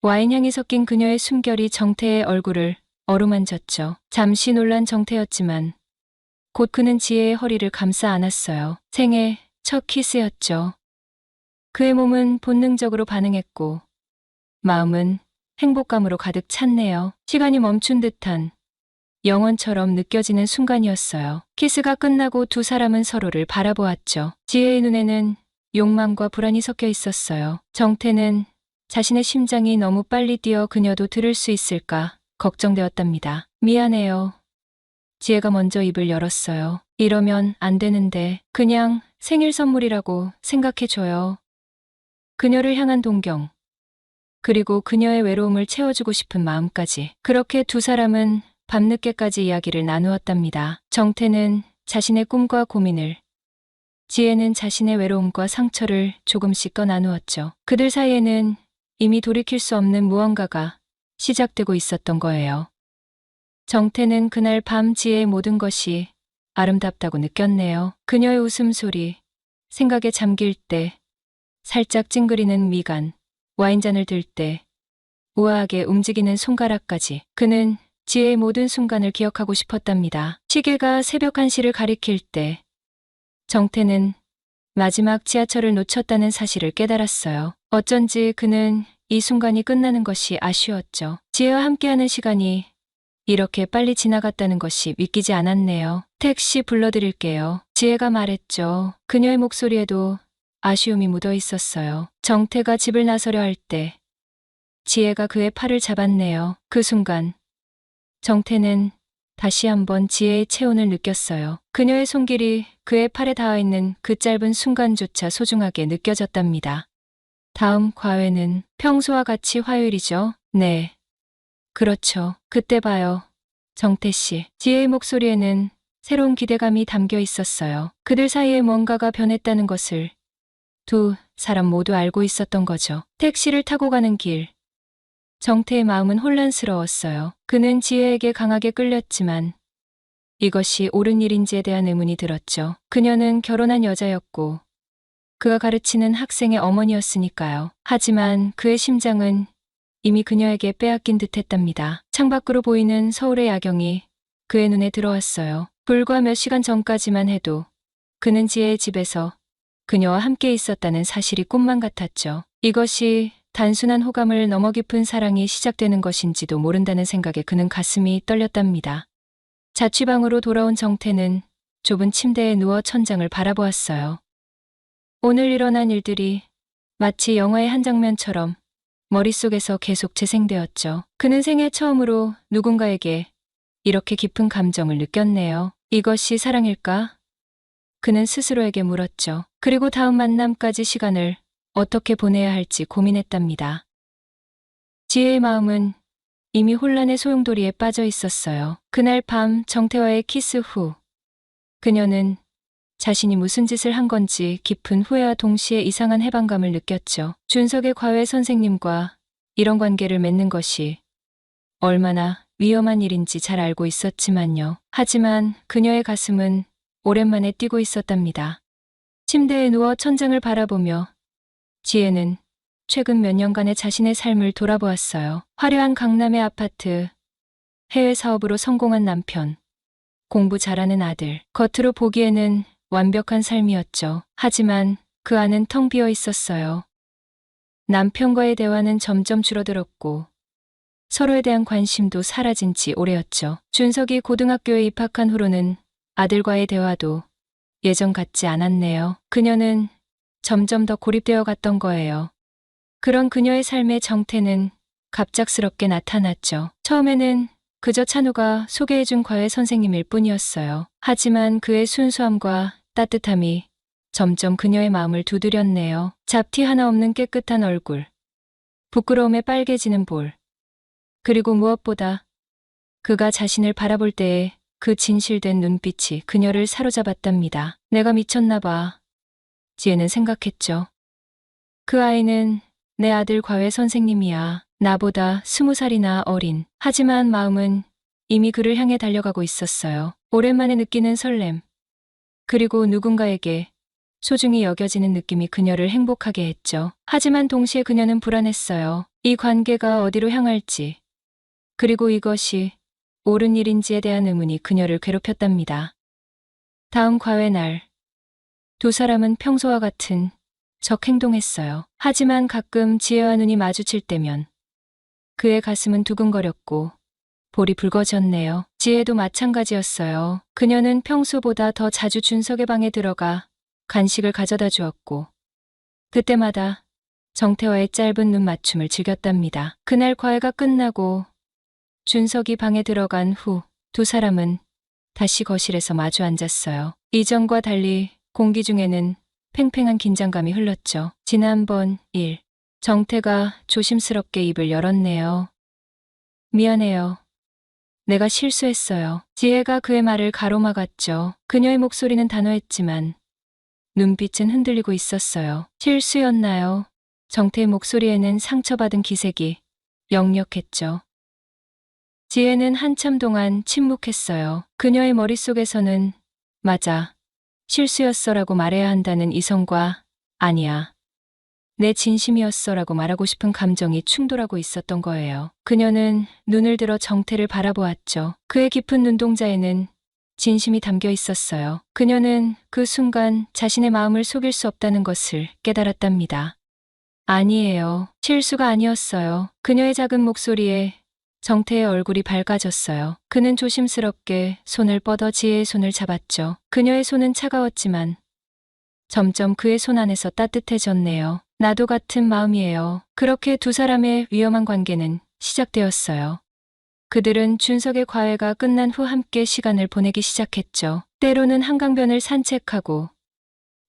와인향이 섞인 그녀의 숨결이 정태의 얼굴을 어루만졌죠. 잠시 놀란 정태였지만 곧 그는 지혜의 허리를 감싸 안았어요. 생애 첫 키스였죠. 그의 몸은 본능적으로 반응했고 마음은 행복감으로 가득 찼네요. 시간이 멈춘 듯한 영원처럼 느껴지는 순간이었어요. 키스가 끝나고 두 사람은 서로를 바라보았죠. 지혜의 눈에는 욕망과 불안이 섞여 있었어요. 정태는 자신의 심장이 너무 빨리 뛰어 그녀도 들을 수 있을까 걱정되었답니다. 미안해요. 지혜가 먼저 입을 열었어요. 이러면 안 되는데 그냥 생일 선물이라고 생각해줘요. 그녀를 향한 동경. 그리고 그녀의 외로움을 채워주고 싶은 마음까지. 그렇게 두 사람은 밤늦게까지 이야기를 나누었답니다. 정태는 자신의 꿈과 고민을, 지혜는 자신의 외로움과 상처를 조금씩 나누었죠. 그들 사이에는 이미 돌이킬 수 없는 무언가가 시작되고 있었던 거예요. 정태는 그날 밤 지혜의 모든 것이 아름답다고 느꼈네요. 그녀의 웃음소리, 생각에 잠길 때, 살짝 찡그리는 미간, 와인잔을 들 때, 우아하게 움직이는 손가락까지. 그는 지혜의 모든 순간을 기억하고 싶었답니다. 시계가 새벽 1시를 가리킬 때, 정태는 마지막 지하철을 놓쳤다는 사실을 깨달았어요. 어쩐지 그는 이 순간이 끝나는 것이 아쉬웠죠. 지혜와 함께하는 시간이 이렇게 빨리 지나갔다는 것이 믿기지 않았네요. 택시 불러드릴게요. 지혜가 말했죠. 그녀의 목소리에도 아쉬움이 묻어 있었어요. 정태가 집을 나서려 할 때 지혜가 그의 팔을 잡았네요. 그 순간 정태는 다시 한번 지혜의 체온을 느꼈어요. 그녀의 손길이 그의 팔에 닿아 있는 그 짧은 순간조차 소중하게 느껴졌답니다. 다음 과외는 평소와 같이 화요일이죠? 네. 그렇죠. 그때 봐요. 정태 씨. 지혜의 목소리에는 새로운 기대감이 담겨 있었어요. 그들 사이에 뭔가가 변했다는 것을 두 사람 모두 알고 있었던 거죠. 택시를 타고 가는 길. 정태의 마음은 혼란스러웠어요. 그는 지혜에게 강하게 끌렸지만 이것이 옳은 일인지에 대한 의문이 들었죠. 그녀는 결혼한 여자였고 그가 가르치는 학생의 어머니였으니까요. 하지만 그의 심장은 이미 그녀에게 빼앗긴 듯 했답니다. 창밖으로 보이는 서울의 야경이 그의 눈에 들어왔어요. 불과 몇 시간 전까지만 해도 그는 지혜의 집에서 그녀와 함께 있었다는 사실이 꿈만 같았죠. 이것이 단순한 호감을 넘어 깊은 사랑이 시작되는 것인지도 모른다는 생각에 그는 가슴이 떨렸답니다. 자취방으로 돌아온 정태는 좁은 침대에 누워 천장을 바라보았어요. 오늘 일어난 일들이 마치 영화의 한 장면처럼 머릿속에서 계속 재생되었죠. 그는 생애 처음으로 누군가에게 이렇게 깊은 감정을 느꼈네요. 이것이 사랑일까? 그는 스스로에게 물었죠. 그리고 다음 만남까지 시간을 어떻게 보내야 할지 고민했답니다. 지혜의 마음은 이미 혼란의 소용돌이에 빠져 있었어요. 그날 밤 정태와의 키스 후 그녀는 자신이 무슨 짓을 한 건지 깊은 후회와 동시에 이상한 해방감을 느꼈죠. 준석의 과외 선생님과 이런 관계를 맺는 것이 얼마나 위험한 일인지 잘 알고 있었지만요. 하지만 그녀의 가슴은 오랜만에 뛰고 있었답니다. 침대에 누워 천장을 바라보며 지혜는 최근 몇 년간의 자신의 삶을 돌아보았어요. 화려한 강남의 아파트, 해외 사업으로 성공한 남편, 공부 잘하는 아들. 겉으로 보기에는 완벽한 삶이었죠. 하지만 그 안은 텅 비어 있었어요. 남편과의 대화는 점점 줄어들었고 서로에 대한 관심도 사라진 지 오래였죠. 준석이 고등학교에 입학한 후로는 아들과의 대화도 예전 같지 않았네요. 그녀는 점점 더 고립되어 갔던 거예요. 그런 그녀의 삶에 정태는 갑작스럽게 나타났죠. 처음에는 그저 찬우가 소개해준 과외 선생님일 뿐이었어요. 하지만 그의 순수함과 따뜻함이 점점 그녀의 마음을 두드렸네요. 잡티 하나 없는 깨끗한 얼굴, 부끄러움에 빨개지는 볼, 그리고 무엇보다 그가 자신을 바라볼 때의 그 진실된 눈빛이 그녀를 사로잡았답니다. 내가 미쳤나 봐. 지혜는 생각했죠. 그 아이는 내 아들 과외 선생님이야. 나보다 20살이나 어린. 하지만 마음은 이미 그를 향해 달려가고 있었어요. 오랜만에 느끼는 설렘. 그리고 누군가에게 소중히 여겨지는 느낌이 그녀를 행복하게 했죠. 하지만 동시에 그녀는 불안했어요. 이 관계가 어디로 향할지. 그리고 이것이 옳은 일인지에 대한 의문이 그녀를 괴롭혔답니다. 다음 과외 날. 두 사람은 평소와 같은 적 행동했어요. 하지만 가끔 지혜와 눈이 마주칠 때면 그의 가슴은 두근거렸고 볼이 붉어졌네요. 지혜도 마찬가지였어요. 그녀는 평소보다 더 자주 준석의 방에 들어가 간식을 가져다 주었고 그때마다 정태와의 짧은 눈 맞춤을 즐겼답니다. 그날 과외가 끝나고 준석이 방에 들어간 후 두 사람은 다시 거실에서 마주 앉았어요. 이전과 달리 공기 중에는 팽팽한 긴장감이 흘렀죠. 지난번 일. 정태가 조심스럽게 입을 열었네요. 미안해요. 내가 실수했어요. 지혜가 그의 말을 가로막았죠. 그녀의 목소리는 단호했지만 눈빛은 흔들리고 있었어요. 실수였나요? 정태의 목소리에는 상처받은 기색이 역력했죠. 지혜는 한참 동안 침묵했어요. 그녀의 머릿속에서는 맞아. 실수였어라고 말해야 한다는 이성과 아니야. 내 진심이었어라고 말하고 싶은 감정이 충돌하고 있었던 거예요. 그녀는 눈을 들어 정태를 바라보았죠. 그의 깊은 눈동자에는 진심이 담겨 있었어요. 그녀는 그 순간 자신의 마음을 속일 수 없다는 것을 깨달았답니다. 아니에요. 실수가 아니었어요. 그녀의 작은 목소리에 정태의 얼굴이 밝아졌어요. 그는 조심스럽게 손을 뻗어 지혜의 손을 잡았죠. 그녀의 손은 차가웠지만 점점 그의 손 안에서 따뜻해졌네요. 나도 같은 마음이에요. 그렇게 두 사람의 위험한 관계는 시작되었어요. 그들은 준석의 과외가 끝난 후 함께 시간을 보내기 시작했죠. 때로는 한강변을 산책하고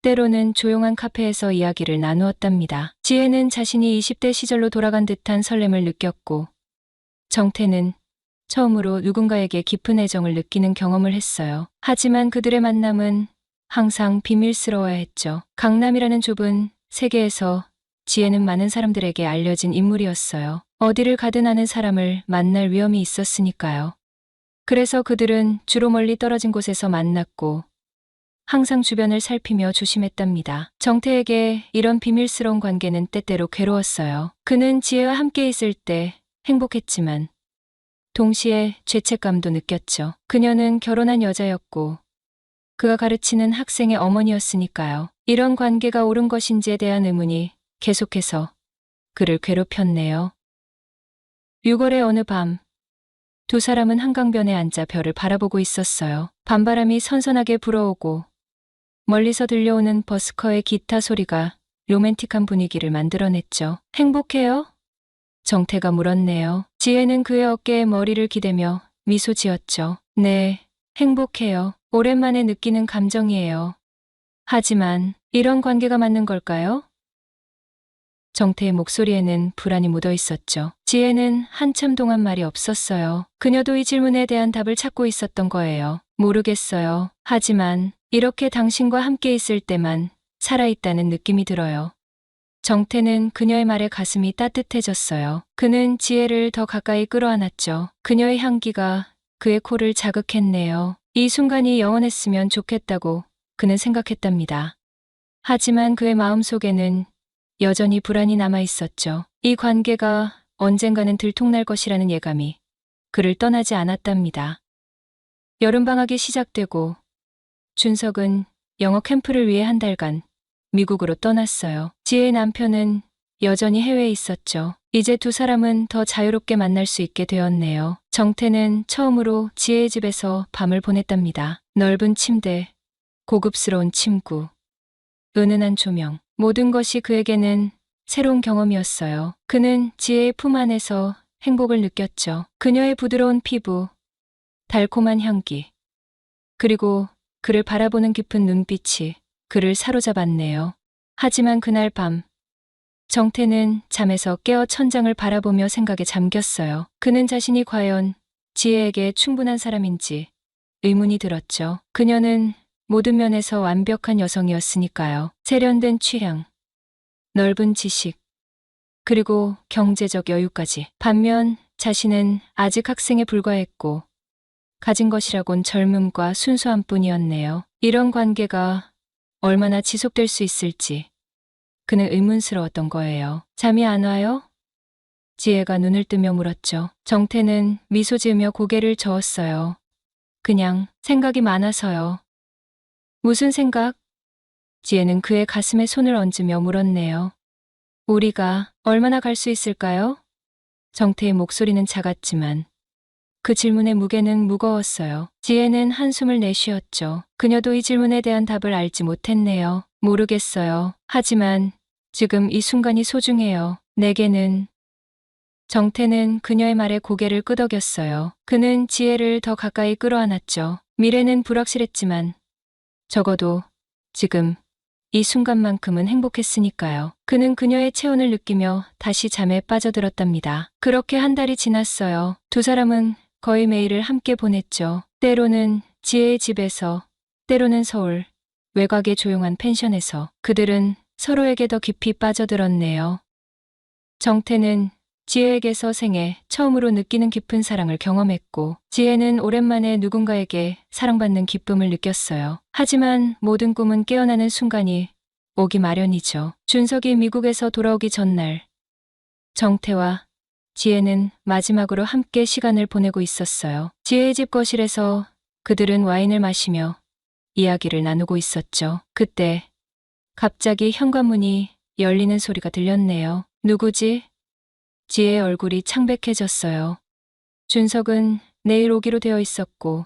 때로는 조용한 카페에서 이야기를 나누었답니다. 지혜는 자신이 20대 시절로 돌아간 듯한 설렘을 느꼈고 정태는 처음으로 누군가에게 깊은 애정을 느끼는 경험을 했어요. 하지만 그들의 만남은 항상 비밀스러워야 했죠. 강남이라는 좁은 세계에서 지혜는 많은 사람들에게 알려진 인물이었어요. 어디를 가든 아는 사람을 만날 위험이 있었으니까요. 그래서 그들은 주로 멀리 떨어진 곳에서 만났고 항상 주변을 살피며 조심했답니다. 정태에게 이런 비밀스러운 관계는 때때로 괴로웠어요. 그는 지혜와 함께 있을 때 행복했지만 동시에 죄책감도 느꼈죠. 그녀는 결혼한 여자였고 그가 가르치는 학생의 어머니였으니까요. 이런 관계가 옳은 것인지에 대한 의문이 계속해서 그를 괴롭혔네요. 6월의 어느 밤, 두 사람은 한강변에 앉아 별을 바라보고 있었어요. 밤바람이 선선하게 불어오고 멀리서 들려오는 버스커의 기타 소리가 로맨틱한 분위기를 만들어냈죠. 행복해요? 정태가 물었네요. 지혜는 그의 어깨에 머리를 기대며 미소 지었죠. 네, 행복해요. 오랜만에 느끼는 감정이에요. 하지만 이런 관계가 맞는 걸까요? 정태의 목소리에는 불안이 묻어 있었죠. 지혜는 한참 동안 말이 없었어요. 그녀도 이 질문에 대한 답을 찾고 있었던 거예요. 모르겠어요. 하지만 이렇게 당신과 함께 있을 때만 살아있다는 느낌이 들어요. 정태는 그녀의 말에 가슴이 따뜻해졌어요. 그는 지혜를 더 가까이 끌어안았죠. 그녀의 향기가 그의 코를 자극했네요. 이 순간이 영원했으면 좋겠다고 그는 생각했답니다. 하지만 그의 마음속에는 여전히 불안이 남아 있었죠. 이 관계가 언젠가는 들통날 것이라는 예감이 그를 떠나지 않았답니다. 여름방학이 시작되고 준석은 영어 캠프를 위해 한 달간 미국으로 떠났어요. 지혜의 남편은 여전히 해외에 있었죠. 이제 두 사람은 더 자유롭게 만날 수 있게 되었네요. 정태는 처음으로 지혜의 집에서 밤을 보냈답니다. 넓은 침대, 고급스러운 침구, 은은한 조명, 모든 것이 그에게는 새로운 경험이었어요. 그는 지혜의 품 안에서 행복을 느꼈죠. 그녀의 부드러운 피부, 달콤한 향기, 그리고 그를 바라보는 깊은 눈빛이 그를 사로잡았네요. 하지만 그날 밤, 정태는 잠에서 깨어 천장을 바라보며 생각에 잠겼어요. 그는 자신이 과연 지혜에게 충분한 사람인지 의문이 들었죠. 그녀는 모든 면에서 완벽한 여성이었으니까요. 세련된 취향, 넓은 지식, 그리고 경제적 여유까지. 반면 자신은 아직 학생에 불과했고 가진 것이라곤 젊음과 순수함 뿐이었네요. 이런 관계가 얼마나 지속될 수 있을지 그는 의문스러웠던 거예요. 잠이 안 와요? 지혜가 눈을 뜨며 물었죠. 정태는 미소 지으며 고개를 저었어요. 그냥 생각이 많아서요. 무슨 생각? 지혜는 그의 가슴에 손을 얹으며 물었네요. 우리가 얼마나 갈 수 있을까요? 정태의 목소리는 작았지만 그 질문의 무게는 무거웠어요. 지혜는 한숨을 내쉬었죠. 그녀도 이 질문에 대한 답을 알지 못했네요. 모르겠어요. 하지만 지금 이 순간이 소중해요. 내게는. 정태는 그녀의 말에 고개를 끄덕였어요. 그는 지혜를 더 가까이 끌어안았죠. 미래는 불확실했지만 적어도 지금 이 순간만큼은 행복했으니까요. 그는 그녀의 체온을 느끼며 다시 잠에 빠져들었답니다. 그렇게 한 달이 지났어요. 두 사람은 거의 매일을 함께 보냈죠. 때로는 지혜의 집에서, 때로는 서울, 외곽의 조용한 펜션에서. 그들은 서로에게 더 깊이 빠져들었네요. 정태는 지혜에게서 생애 처음으로 느끼는 깊은 사랑을 경험했고, 지혜는 오랜만에 누군가에게 사랑받는 기쁨을 느꼈어요. 하지만 모든 꿈은 깨어나는 순간이 오기 마련이죠. 준석이 미국에서 돌아오기 전날, 정태와 지혜는 마지막으로 함께 시간을 보내고 있었어요. 지혜의 집 거실에서 그들은 와인을 마시며 이야기를 나누고 있었죠. 그때 갑자기 현관문이 열리는 소리가 들렸네요. 누구지? 지혜의 얼굴이 창백해졌어요. 준석은 내일 오기로 되어 있었고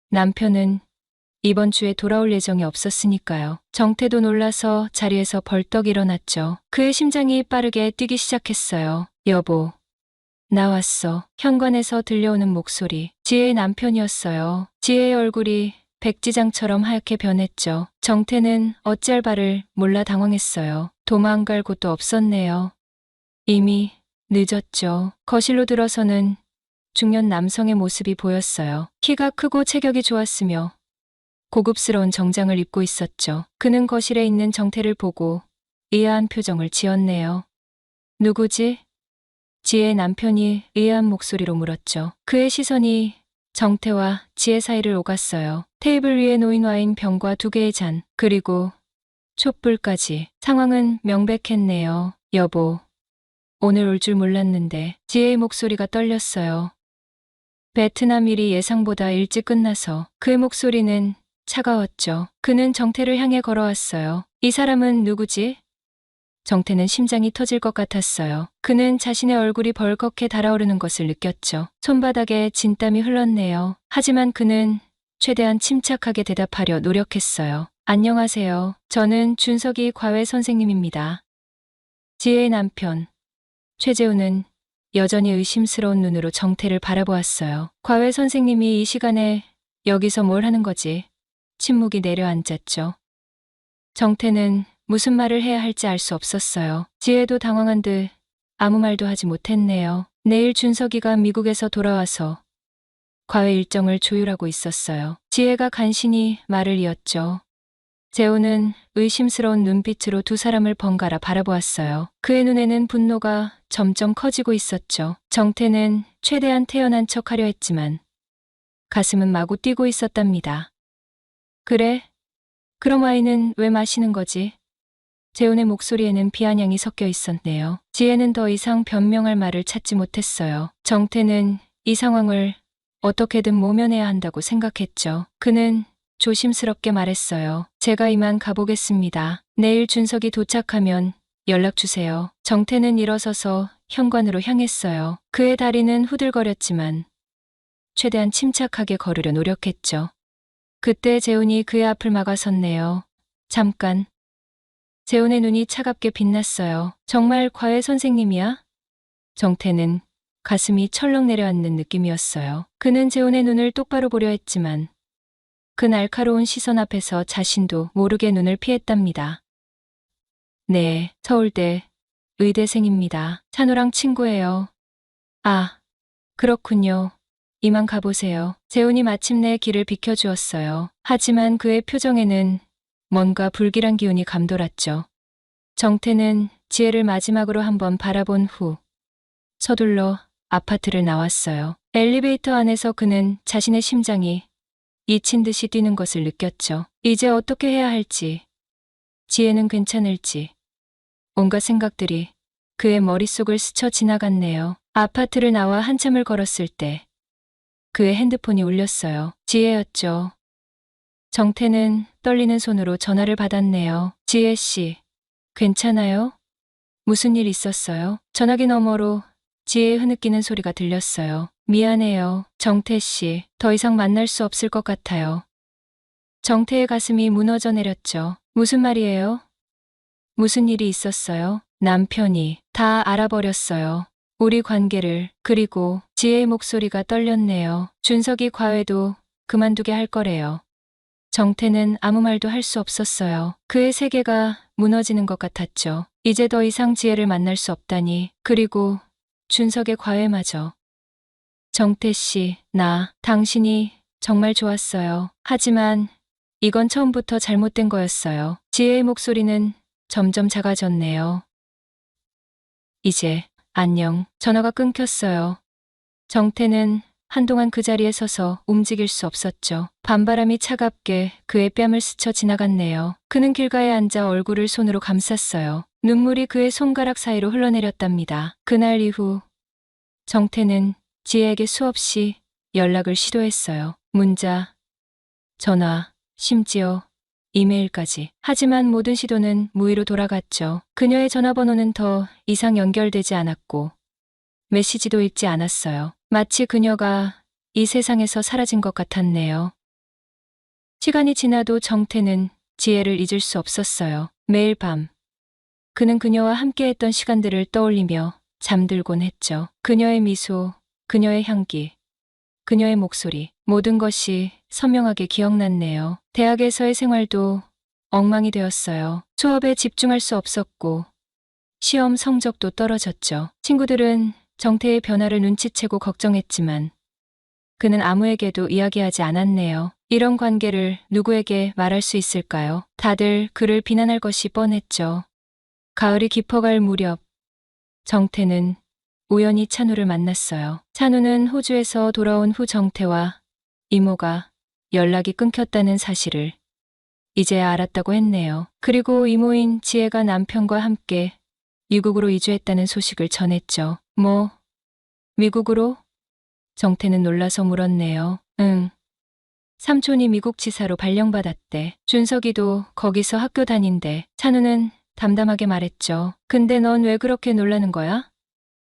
남편은 이번 주에 돌아올 예정이 없었으니까요. 정태도 놀라서 자리에서 벌떡 일어났죠. 그의 심장이 빠르게 뛰기 시작했어요. 여보, 나왔어. 현관에서 들려오는 목소리. 지혜의 남편이었어요. 지혜의 얼굴이 백지장처럼 하얗게 변했죠. 정태는 어찌할 바를 몰라 당황했어요. 도망갈 곳도 없었네요. 이미 늦었죠. 거실로 들어서는 중년 남성의 모습이 보였어요. 키가 크고 체격이 좋았으며 고급스러운 정장을 입고 있었죠. 그는 거실에 있는 정태를 보고 의아한 표정을 지었네요. 누구지? 지혜의 남편이 의아한 목소리로 물었죠. 그의 시선이 정태와 지혜 사이를 오갔어요. 테이블 위에 놓인 와인 병과 2개의 잔, 그리고 촛불까지. 상황은 명백했네요. 여보, 오늘 올 줄 몰랐는데. 지혜의 목소리가 떨렸어요. 베트남 일이 예상보다 일찍 끝나서 그의 목소리는 차가웠죠. 그는 정태를 향해 걸어왔어요. 이 사람은 누구지? 정태는 심장이 터질 것 같았어요. 그는 자신의 얼굴이 벌겋게 달아오르는 것을 느꼈죠. 손바닥에 진땀이 흘렀네요. 하지만 그는 최대한 침착하게 대답하려 노력했어요. 안녕하세요. 저는 준석이 과외 선생님입니다. 지혜의 남편. 최재우는 여전히 의심스러운 눈으로 정태를 바라보았어요. 과외 선생님이 이 시간에 여기서 뭘 하는 거지? 침묵이 내려앉았죠. 정태는 무슨 말을 해야 할지 알 수 없었어요. 지혜도 당황한 듯 아무 말도 하지 못했네요. 내일 준석이가 미국에서 돌아와서 과외 일정을 조율하고 있었어요. 지혜가 간신히 말을 이었죠. 재우는 의심스러운 눈빛으로 두 사람을 번갈아 바라보았어요. 그의 눈에는 분노가 점점 커지고 있었죠. 정태는 최대한 태연한 척하려 했지만 가슴은 마구 뛰고 있었답니다. 그래? 그럼 와인은 왜 마시는 거지? 재훈의 목소리에는 비아냥이 섞여 있었네요. 지혜는 더 이상 변명할 말을 찾지 못했어요. 정태는 이 상황을 어떻게든 모면해야 한다고 생각했죠. 그는 조심스럽게 말했어요. 제가 이만 가보겠습니다. 내일 준석이 도착하면 연락 주세요. 정태는 일어서서 현관으로 향했어요. 그의 다리는 후들거렸지만 최대한 침착하게 걸으려 노력했죠. 그때 재훈이 그의 앞을 막아섰네요. 잠깐. 재훈의 눈이 차갑게 빛났어요. 정말 과외 선생님이야? 정태는 가슴이 철렁 내려앉는 느낌이었어요. 그는 재훈의 눈을 똑바로 보려 했지만 그 날카로운 시선 앞에서 자신도 모르게 눈을 피했답니다. 네, 서울대 의대생입니다. 찬우랑 친구예요. 아, 그렇군요. 이만 가보세요. 재훈이 마침내 길을 비켜주었어요. 하지만 그의 표정에는 뭔가 불길한 기운이 감돌았죠. 정태는 지혜를 마지막으로 한번 바라본 후 서둘러 아파트를 나왔어요. 엘리베이터 안에서 그는 자신의 심장이 잊힌 듯이 뛰는 것을 느꼈죠. 이제 어떻게 해야 할지, 지혜는 괜찮을지, 온갖 생각들이 그의 머릿속을 스쳐 지나갔네요. 아파트를 나와 한참을 걸었을 때 그의 핸드폰이 울렸어요. 지혜였죠. 정태는 떨리는 손으로 전화를 받았네요. 지혜 씨, 괜찮아요? 무슨 일 있었어요? 전화기 너머로 지혜의 흐느끼는 소리가 들렸어요. 미안해요. 정태 씨, 더 이상 만날 수 없을 것 같아요. 정태의 가슴이 무너져 내렸죠. 무슨 말이에요? 무슨 일이 있었어요? 남편이 다 알아버렸어요. 우리 관계를. 그리고 지혜의 목소리가 떨렸네요. 준석이 과외도 그만두게 할 거래요. 정태는 아무 말도 할 수 없었어요. 그의 세계가 무너지는 것 같았죠. 이제 더 이상 지혜를 만날 수 없다니. 그리고 준석의 과외마저. 정태 씨, 당신이 정말 좋았어요. 하지만 이건 처음부터 잘못된 거였어요. 지혜의 목소리는 점점 작아졌네요. 이제 안녕. 전화가 끊겼어요. 정태는 한동안 그 자리에 서서 움직일 수 없었죠. 밤바람이 차갑게 그의 뺨을 스쳐 지나갔네요. 그는 길가에 앉아 얼굴을 손으로 감쌌어요. 눈물이 그의 손가락 사이로 흘러내렸답니다. 그날 이후 정태는 지혜에게 수없이 연락을 시도했어요. 문자, 전화, 심지어 이메일까지. 하지만 모든 시도는 무의로 돌아갔죠. 그녀의 전화번호는 더 이상 연결되지 않았고 메시지도 읽지 않았어요. 마치 그녀가 이 세상에서 사라진 것 같았네요. 시간이 지나도 정태는 지혜를 잊을 수 없었어요. 매일 밤 그는 그녀와 함께했던 시간들을 떠올리며 잠들곤 했죠. 그녀의 미소, 그녀의 향기, 그녀의 목소리, 모든 것이 선명하게 기억났네요. 대학에서의 생활도 엉망이 되었어요. 수업에 집중할 수 없었고 시험 성적도 떨어졌죠. 친구들은 정태의 변화를 눈치채고 걱정했지만 그는 아무에게도 이야기하지 않았네요. 이런 관계를 누구에게 말할 수 있을까요? 다들 그를 비난할 것이 뻔했죠. 가을이 깊어갈 무렵 정태는 우연히 찬우를 만났어요. 찬우는 호주에서 돌아온 후 정태와 이모가 연락이 끊겼다는 사실을 이제야 알았다고 했네요. 그리고 이모인 지혜가 남편과 함께 미국으로 이주했다는 소식을 전했죠. 미국으로? 정태는 놀라서 물었네요. 응. 삼촌이 미국 지사로 발령받았대. 준석이도 거기서 학교 다닌대. 찬우는 담담하게 말했죠. 근데 넌 왜 그렇게 놀라는 거야?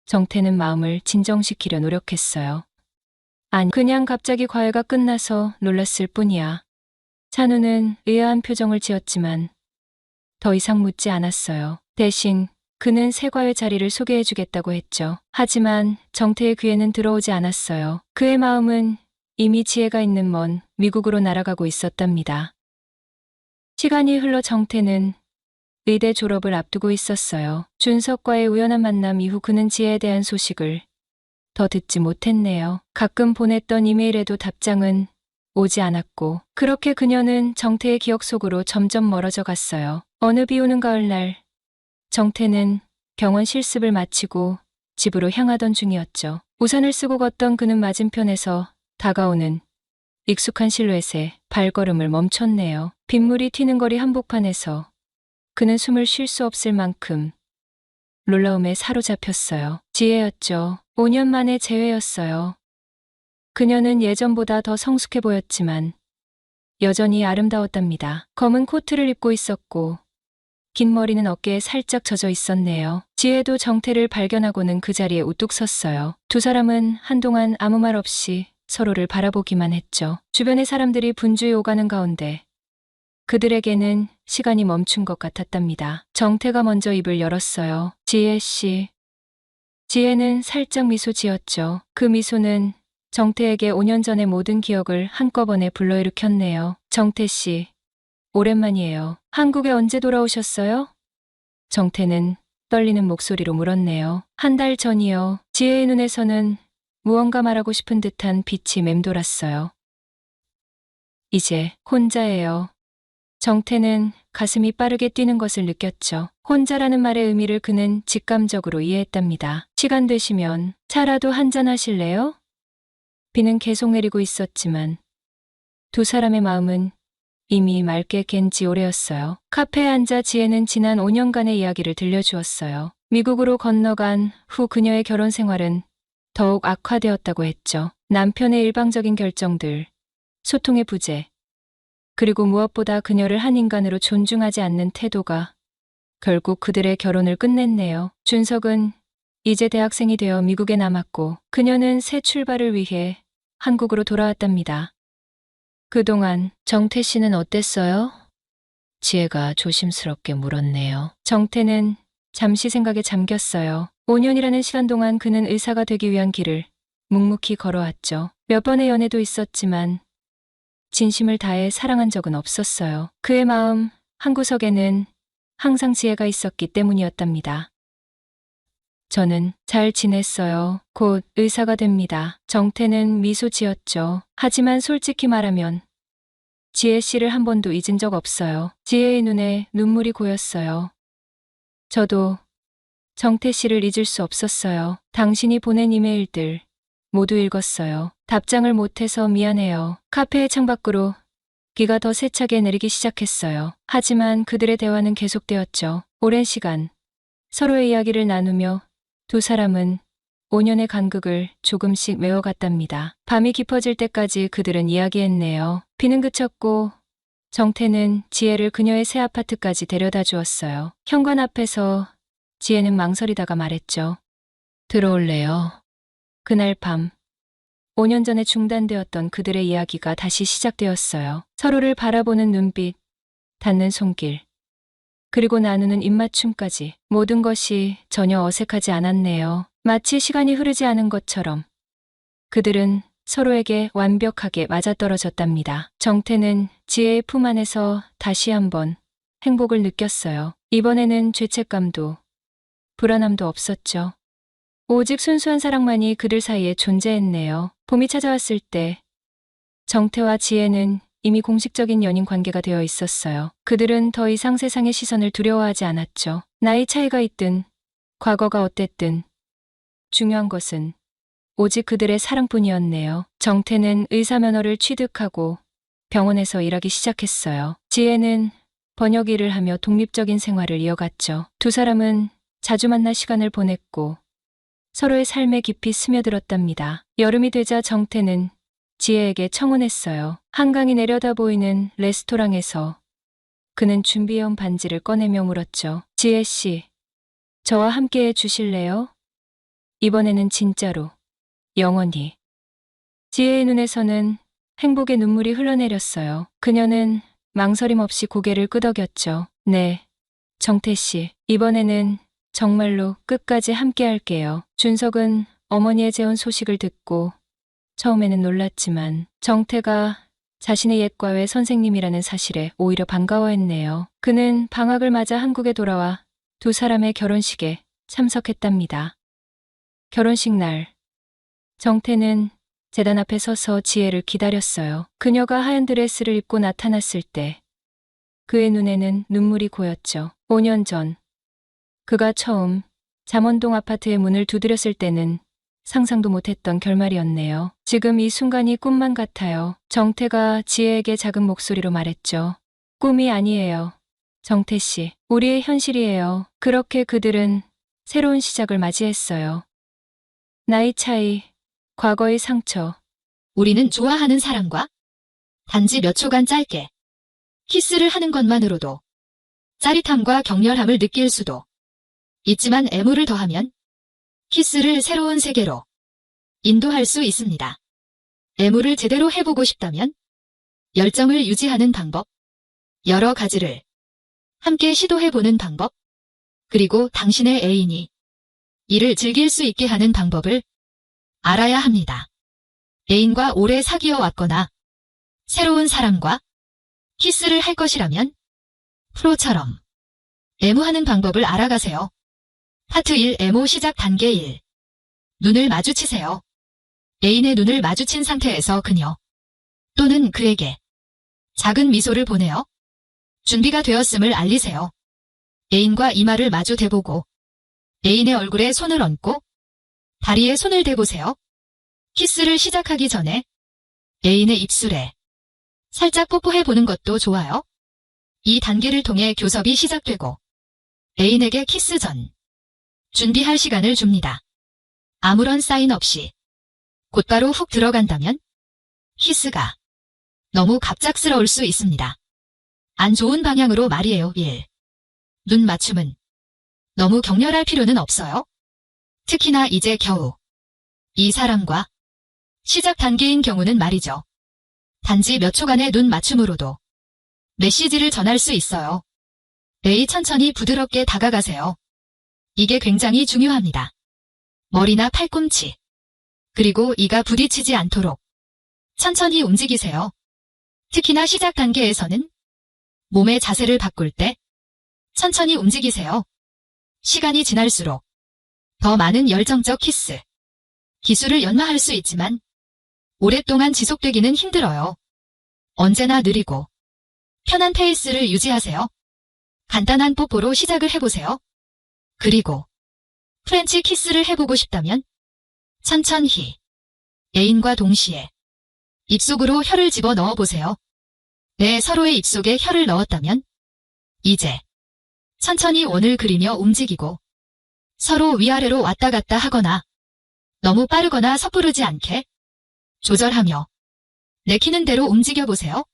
정태는 마음을 진정시키려 노력했어요. 아니, 그냥 갑자기 과외가 끝나서 놀랐을 뿐이야. 찬우는 의아한 표정을 지었지만 더 이상 묻지 않았어요. 대신 그는 새 과외 자리를 소개해주겠다고 했죠. 하지만 정태의 귀에는 들어오지 않았어요. 그의 마음은 이미 지혜가 있는 먼 미국으로 날아가고 있었답니다. 시간이 흘러 정태는 의대 졸업을 앞두고 있었어요. 준석과의 우연한 만남 이후 그는 지혜에 대한 소식을 더 듣지 못했네요. 가끔 보냈던 이메일에도 답장은 오지 않았고, 그렇게 그녀는 정태의 기억 속으로 점점 멀어져 갔어요. 어느 비 오는 가을날, 정태는 병원 실습을 마치고 집으로 향하던 중이었죠. 우산을 쓰고 걷던 그는 맞은편에서 다가오는 익숙한 실루엣에 발걸음을 멈췄네요. 빗물이 튀는 거리 한복판에서 그는 숨을 쉴 수 없을 만큼 놀라움에 사로잡혔어요. 지혜였죠. 5년 만의 재회였어요. 그녀는 예전보다 더 성숙해 보였지만 여전히 아름다웠답니다. 검은 코트를 입고 있었고 긴 머리는 어깨에 살짝 젖어 있었네요. 지혜도 정태를 발견하고는 그 자리에 우뚝 섰어요. 두 사람은 한동안 아무 말 없이 서로를 바라보기만 했죠. 주변의 사람들이 분주히 오가는 가운데 그들에게는 시간이 멈춘 것 같았답니다. 정태가 먼저 입을 열었어요. 지혜 씨. 지혜는 살짝 미소 지었죠. 그 미소는 정태에게 5년 전의 모든 기억을 한꺼번에 불러일으켰네요. 정태 씨, 오랜만이에요. 한국에 언제 돌아오셨어요? 정태는 떨리는 목소리로 물었네요. 한 달 전이요. 지혜의 눈에서는 무언가 말하고 싶은 듯한 빛이 맴돌았어요. 이제 혼자예요. 정태는 가슴이 빠르게 뛰는 것을 느꼈죠. 혼자라는 말의 의미를 그는 직감적으로 이해했답니다. 시간 되시면 차라도 한잔 하실래요? 비는 계속 내리고 있었지만 두 사람의 마음은 이미 맑게 갠 지 오래였어요. 카페에 앉아 지혜는 지난 5년간의 이야기를 들려주었어요. 미국으로 건너간 후 그녀의 결혼 생활은 더욱 악화되었다고 했죠. 남편의 일방적인 결정들, 소통의 부재, 그리고 무엇보다 그녀를 한 인간으로 존중하지 않는 태도가 결국 그들의 결혼을 끝냈네요. 준석은 이제 대학생이 되어 미국에 남았고 그녀는 새 출발을 위해 한국으로 돌아왔답니다. 그동안 정태 씨는 어땠어요? 지혜가 조심스럽게 물었네요. 정태는 잠시 생각에 잠겼어요. 5년이라는 시간 동안 그는 의사가 되기 위한 길을 묵묵히 걸어왔죠. 몇 번의 연애도 있었지만 진심을 다해 사랑한 적은 없었어요. 그의 마음 한구석에는 항상 지혜가 있었기 때문이었답니다. 저는 잘 지냈어요. 곧 의사가 됩니다. 정태는 미소 지었죠. 하지만 솔직히 말하면 지혜 씨를 한 번도 잊은 적 없어요. 지혜의 눈에 눈물이 고였어요. 저도 정태 씨를 잊을 수 없었어요. 당신이 보낸 이메일들 모두 읽었어요. 답장을 못해서 미안해요. 카페의 창밖으로 비가 더 세차게 내리기 시작했어요. 하지만 그들의 대화는 계속되었죠. 오랜 시간 서로의 이야기를 나누며 두 사람은 5년의 간극을 조금씩 메워갔답니다. 밤이 깊어질 때까지 그들은 이야기했네요. 비는 그쳤고 정태는 지혜를 그녀의 새 아파트까지 데려다 주었어요. 현관 앞에서 지혜는 망설이다가 말했죠. 들어올래요? 그날 밤 5년 전에 중단되었던 그들의 이야기가 다시 시작되었어요. 서로를 바라보는 눈빛, 닿는 손길, 그리고 나누는 입맞춤까지 모든 것이 전혀 어색하지 않았네요. 마치 시간이 흐르지 않은 것처럼 그들은 서로에게 완벽하게 맞아떨어졌답니다. 정태는 지혜의 품 안에서 다시 한번 행복을 느꼈어요. 이번에는 죄책감도 불안함도 없었죠. 오직 순수한 사랑만이 그들 사이에 존재했네요. 봄이 찾아왔을 때 정태와 지혜는 이미 공식적인 연인 관계가 되어 있었어요. 그들은 더 이상 세상의 시선을 두려워하지 않았죠. 나이 차이가 있든 과거가 어땠든 중요한 것은 오직 그들의 사랑뿐이었네요. 정태는 의사 면허를 취득하고 병원에서 일하기 시작했어요. 지혜는 번역 일을 하며 독립적인 생활을 이어갔죠. 두 사람은 자주 만나 시간을 보냈고 서로의 삶에 깊이 스며들었답니다. 여름이 되자 정태는 지혜에게 청혼했어요. 한강이 내려다 보이는 레스토랑에서 그는 준비해온 반지를 꺼내며 물었죠. 지혜 씨, 저와 함께 해 주실래요? 이번에는 진짜로, 영원히. 지혜의 눈에서는 행복의 눈물이 흘러내렸어요. 그녀는 망설임 없이 고개를 끄덕였죠. 네, 정태 씨, 이번에는 정말로 끝까지 함께 할게요. 준석은 어머니의 재혼 소식을 듣고 처음에는 놀랐지만 정태가 자신의 옛 과외 선생님이라는 사실에 오히려 반가워했네요. 그는 방학을 맞아 한국에 돌아와 두 사람의 결혼식에 참석했답니다. 결혼식 날, 정태는 제단 앞에 서서 지혜를 기다렸어요. 그녀가 하얀 드레스를 입고 나타났을 때 그의 눈에는 눈물이 고였죠. 5년 전, 그가 처음 잠원동 아파트의 문을 두드렸을 때는 상상도 못했던 결말이었네요. 지금 이 순간이 꿈만 같아요. 정태가 지혜에게 작은 목소리로 말했죠. 꿈이 아니에요. 정태 씨, 우리의 현실이에요. 그렇게 그들은 새로운 시작을 맞이했어요. 나이 차이, 과거의 상처. 우리는 좋아하는 사람과 단지 몇 초간 짧게 키스를 하는 것만으로도 짜릿함과 격렬함을 느낄 수도 있지만 애무를 더하면 키스를 새로운 세계로 인도할 수 있습니다. 애무를 제대로 해보고 싶다면 열정을 유지하는 방법, 여러 가지를 함께 시도해보는 방법, 그리고 당신의 애인이 이를 즐길 수 있게 하는 방법을 알아야 합니다. 애인과 오래 사귀어 왔거나 새로운 사람과 키스를 할 것이라면 프로처럼 애무하는 방법을 알아가세요. 파트 1 애무 시작 단계 1. 눈을 마주치세요. 애인의 눈을 마주친 상태에서 그녀 또는 그에게 작은 미소를 보내어 준비가 되었음을 알리세요. 애인과 이마를 마주 대보고 애인의 얼굴에 손을 얹고 다리에 손을 대보세요. 키스를 시작하기 전에 애인의 입술에 살짝 뽀뽀해보는 것도 좋아요. 이 단계를 통해 교섭이 시작되고 애인에게 키스 전 준비할 시간을 줍니다. 아무런 사인 없이 곧바로 훅 들어간다면 키스가 너무 갑작스러울 수 있습니다. 안 좋은 방향으로 말이에요. 1. 눈 맞춤은 너무 격렬할 필요는 없어요. 특히나 이제 겨우 이 사람과 시작 단계인 경우는 말이죠. 단지 몇 초간의 눈 맞춤으로도 메시지를 전할 수 있어요. 매일 천천히 부드럽게 다가가세요. 이게 굉장히 중요합니다. 머리나 팔꿈치, 그리고 이가 부딪히지 않도록 천천히 움직이세요. 특히나 시작 단계에서는 몸의 자세를 바꿀 때 천천히 움직이세요. 시간이 지날수록 더 많은 열정적 키스 기술을 연마할 수 있지만 오랫동안 지속되기는 힘들어요. 언제나 느리고 편한 페이스를 유지하세요. 간단한 뽀뽀로 시작을 해보세요. 그리고 프렌치 키스를 해보고 싶다면 천천히 애인과 동시에 입속으로 혀를 집어 넣어보세요. 네, 서로의 입속에 혀를 넣었다면 이제 천천히 원을 그리며 움직이고 서로 위아래로 왔다 갔다 하거나 너무 빠르거나 섣부르지 않게 조절하며 내키는 대로 움직여보세요.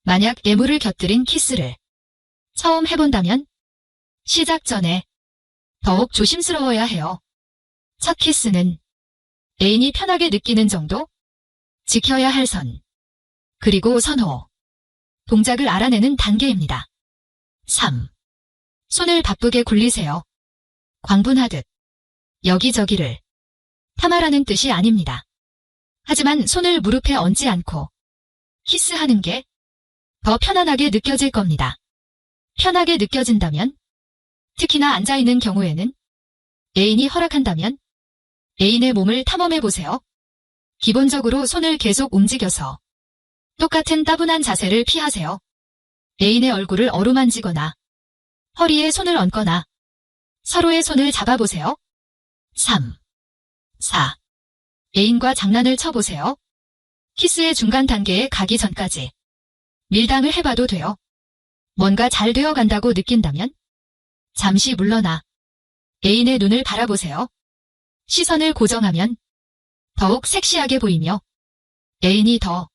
만약 애무를 곁들인 키스를 처음 해본다면 시작 전에 더욱 조심스러워야 해요. 첫 키스는 애인이 편하게 느끼는 정도, 지켜야 할 선, 그리고 선호, 동작을 알아내는 단계입니다. 3. 손을 바쁘게 굴리세요. 광분하듯 여기저기를 탐하라는 뜻이 아닙니다. 하지만 손을 무릎에 얹지 않고 키스하는 게 더 편안하게 느껴질 겁니다. 편하게 느껴진다면, 특히나 앉아있는 경우에는 애인이 허락한다면 애인의 몸을 탐험해보세요. 기본적으로 손을 계속 움직여서 똑같은 따분한 자세를 피하세요. 애인의 얼굴을 어루만지거나 허리에 손을 얹거나 서로의 손을 잡아보세요. 3. 4. 애인과 장난을 쳐보세요. 키스의 중간 단계에 가기 전까지 밀당을 해봐도 돼요. 뭔가 잘 되어간다고 느낀다면 잠시 물러나 애인의 눈을 바라보세요. 시선을 고정하면 더욱 섹시하게 보이며 애인이 더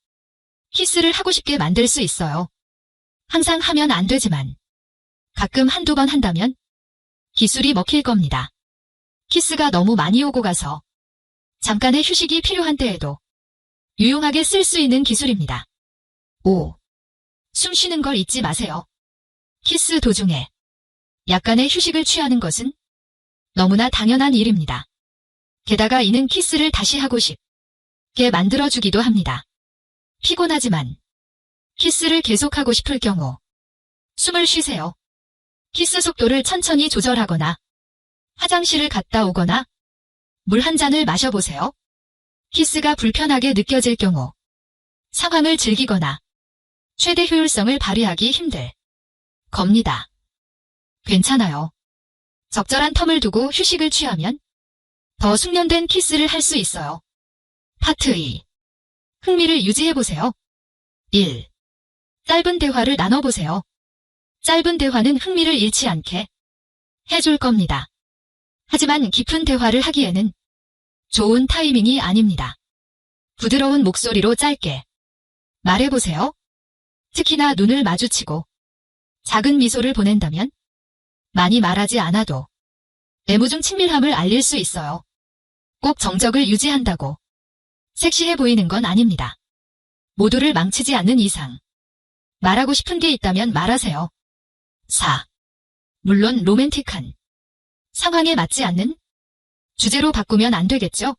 키스를 하고 싶게 만들 수 있어요. 항상 하면 안 되지만 가끔 한두 번 한다면 기술이 먹힐 겁니다. 키스가 너무 많이 오고 가서 잠깐의 휴식이 필요한 때에도 유용하게 쓸 수 있는 기술입니다. 5. 숨 쉬는 걸 잊지 마세요. 키스 도중에 약간의 휴식을 취하는 것은 너무나 당연한 일입니다. 게다가 이는 키스를 다시 하고 싶게 만들어주기도 합니다. 피곤하지만 키스를 계속하고 싶을 경우 숨을 쉬세요. 키스 속도를 천천히 조절하거나 화장실을 갔다 오거나 물 한 잔을 마셔보세요. 키스가 불편하게 느껴질 경우 상황을 즐기거나 최대 효율성을 발휘하기 힘들 겁니다. 괜찮아요. 적절한 텀을 두고 휴식을 취하면 더 숙련된 키스를 할 수 있어요. 파트 2. 흥미를 유지해보세요. 1. 짧은 대화를 나눠보세요. 짧은 대화는 흥미를 잃지 않게 해줄 겁니다. 하지만 깊은 대화를 하기에는 좋은 타이밍이 아닙니다. 부드러운 목소리로 짧게 말해보세요. 특히나 눈을 마주치고 작은 미소를 보낸다면 많이 말하지 않아도 애무중 친밀함을 알릴 수 있어요. 꼭 정적을 유지한다고 섹시해 보이는 건 아닙니다. 모두를 망치지 않는 이상 말하고 싶은 게 있다면 말하세요. 4. 물론 로맨틱한 상황에 맞지 않는 주제로 바꾸면 안 되겠죠?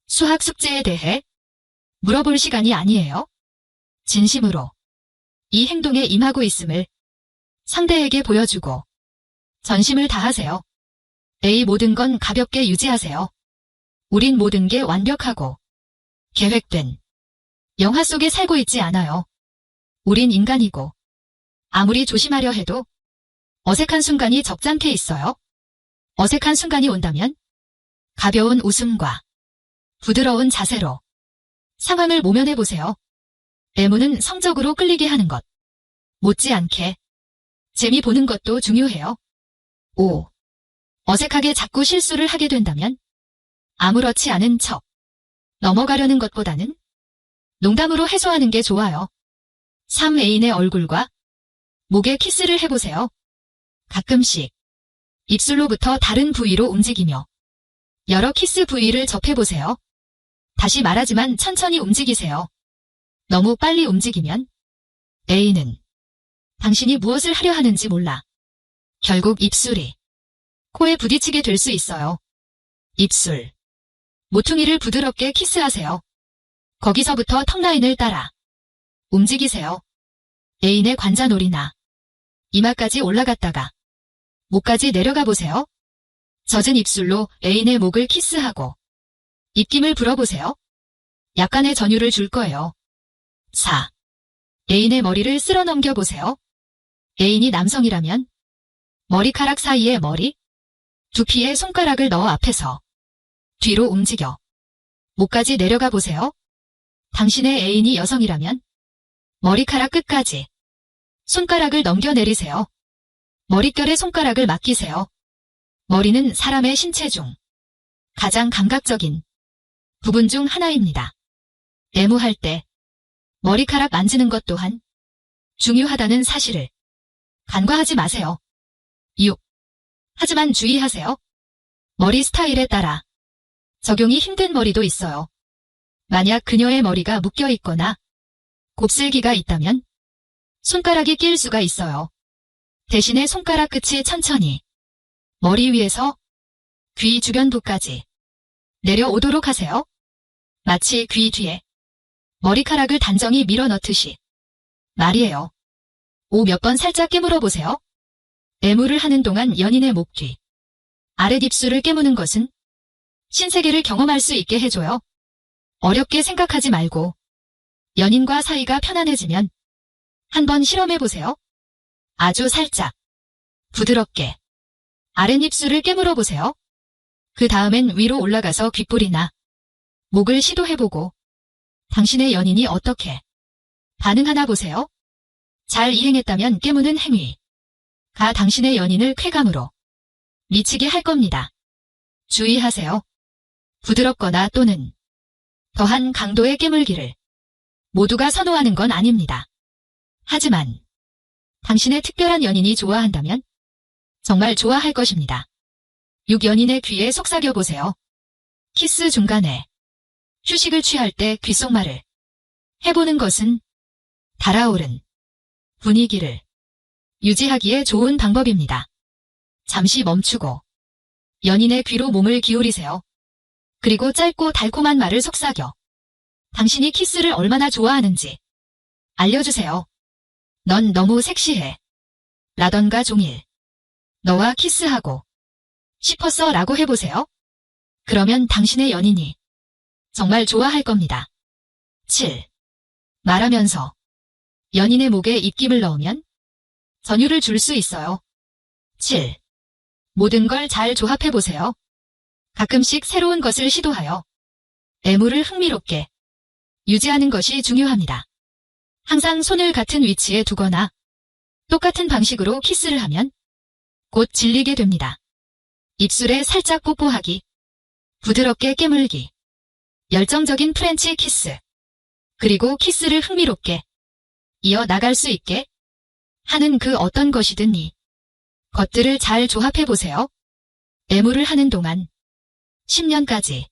수학 숙제에 대해 물어볼 시간이 아니에요. 진심으로 이 행동에 임하고 있음을 상대에게 보여주고 전심을 다하세요. A. 모든 건 가볍게 유지하세요. 우린 모든 게 완벽하고 계획된 영화 속에 살고 있지 않아요. 우린 인간이고 아무리 조심하려 해도 어색한 순간이 적잖게 있어요. 어색한 순간이 온다면 가벼운 웃음과 부드러운 자세로 상황을 모면해보세요. 애무는 성적으로 끌리게 하는 것 못지않게 재미 보는 것도 중요해요. 5. 어색하게 자꾸 실수를 하게 된다면 아무렇지 않은 척 넘어가려는 것보다는 농담으로 해소하는 게 좋아요. 3. 애인의 얼굴과 목에 키스를 해보세요. 가끔씩 입술로부터 다른 부위로 움직이며 여러 키스 부위를 접해보세요. 다시 말하지만 천천히 움직이세요. 너무 빨리 움직이면 애인은 당신이 무엇을 하려 하는지 몰라 결국 입술이 코에 부딪히게 될 수 있어요. 입술, 모퉁이를 부드럽게 키스하세요. 거기서부터 턱 라인을 따라 움직이세요. 애인의 관자놀이나 이마까지 올라갔다가 목까지 내려가 보세요. 젖은 입술로 애인의 목을 키스하고 입김을 불어보세요. 약간의 전율을 줄 거예요. 4. 애인의 머리를 쓸어 넘겨보세요. 애인이 남성이라면 머리카락 사이에 머리, 두피에 손가락을 넣어 앞에서 뒤로 움직여 목까지 내려가 보세요. 당신의 애인이 여성이라면 머리카락 끝까지 손가락을 넘겨 내리세요. 머릿결에 손가락을 맡기세요. 머리는 사람의 신체 중 가장 감각적인 부분 중 하나입니다. 애무할 때 머리카락 만지는 것 또한 중요하다는 사실을 간과하지 마세요. 6. 하지만 주의하세요. 머리 스타일에 따라 적용이 힘든 머리도 있어요. 만약 그녀의 머리가 묶여 있거나 곱슬기가 있다면 손가락이 끼일 수가 있어요. 대신에 손가락 끝이 천천히 머리 위에서 귀 주변부까지 내려오도록 하세요. 마치 귀 뒤에 머리카락을 단정히 밀어넣듯이 말이에요. 5. 몇 번 살짝 깨물어 보세요. 애무를 하는 동안 연인의 목 뒤, 아랫입술을 깨무는 것은 신세계를 경험할 수 있게 해줘요. 어렵게 생각하지 말고 연인과 사이가 편안해지면 한번 실험해보세요. 아주 살짝, 부드럽게 아랫입술을 깨물어 보세요. 그 다음엔 위로 올라가서 귓볼이나 목을 시도해보고 당신의 연인이 어떻게 반응하나 보세요. 잘 이행했다면 깨무는 행위가 당신의 연인을 쾌감으로 미치게 할 겁니다. 주의하세요. 부드럽거나 또는 더한 강도의 깨물기를 모두가 선호하는 건 아닙니다. 하지만 당신의 특별한 연인이 좋아한다면 정말 좋아할 것입니다. 6. 연인의 귀에 속삭여 보세요. 키스 중간에 휴식을 취할 때 귓속말을 해보는 것은 달아오른 분위기를 유지하기에 좋은 방법입니다. 잠시 멈추고 연인의 귀로 몸을 기울이세요. 그리고 짧고 달콤한 말을 속삭여 당신이 키스를 얼마나 좋아하는지 알려주세요. 넌 너무 섹시해. 라던가 종일 너와 키스하고 싶었어 라고 해보세요. 그러면 당신의 연인이 정말 좋아할 겁니다. 7. 말하면서 연인의 목에 입김을 넣으면 전율을 줄 수 있어요. 7. 모든 걸 잘 조합해보세요. 가끔씩 새로운 것을 시도하여 애무를 흥미롭게 유지하는 것이 중요합니다. 항상 손을 같은 위치에 두거나 똑같은 방식으로 키스를 하면 곧 질리게 됩니다. 입술에 살짝 뽀뽀하기, 부드럽게 깨물기, 열정적인 프렌치 키스, 그리고 키스를 흥미롭게 이어나갈 수 있게 하는 그 어떤 것이든 이 것들을 잘 조합해보세요. 애무를 하는 동안 10년까지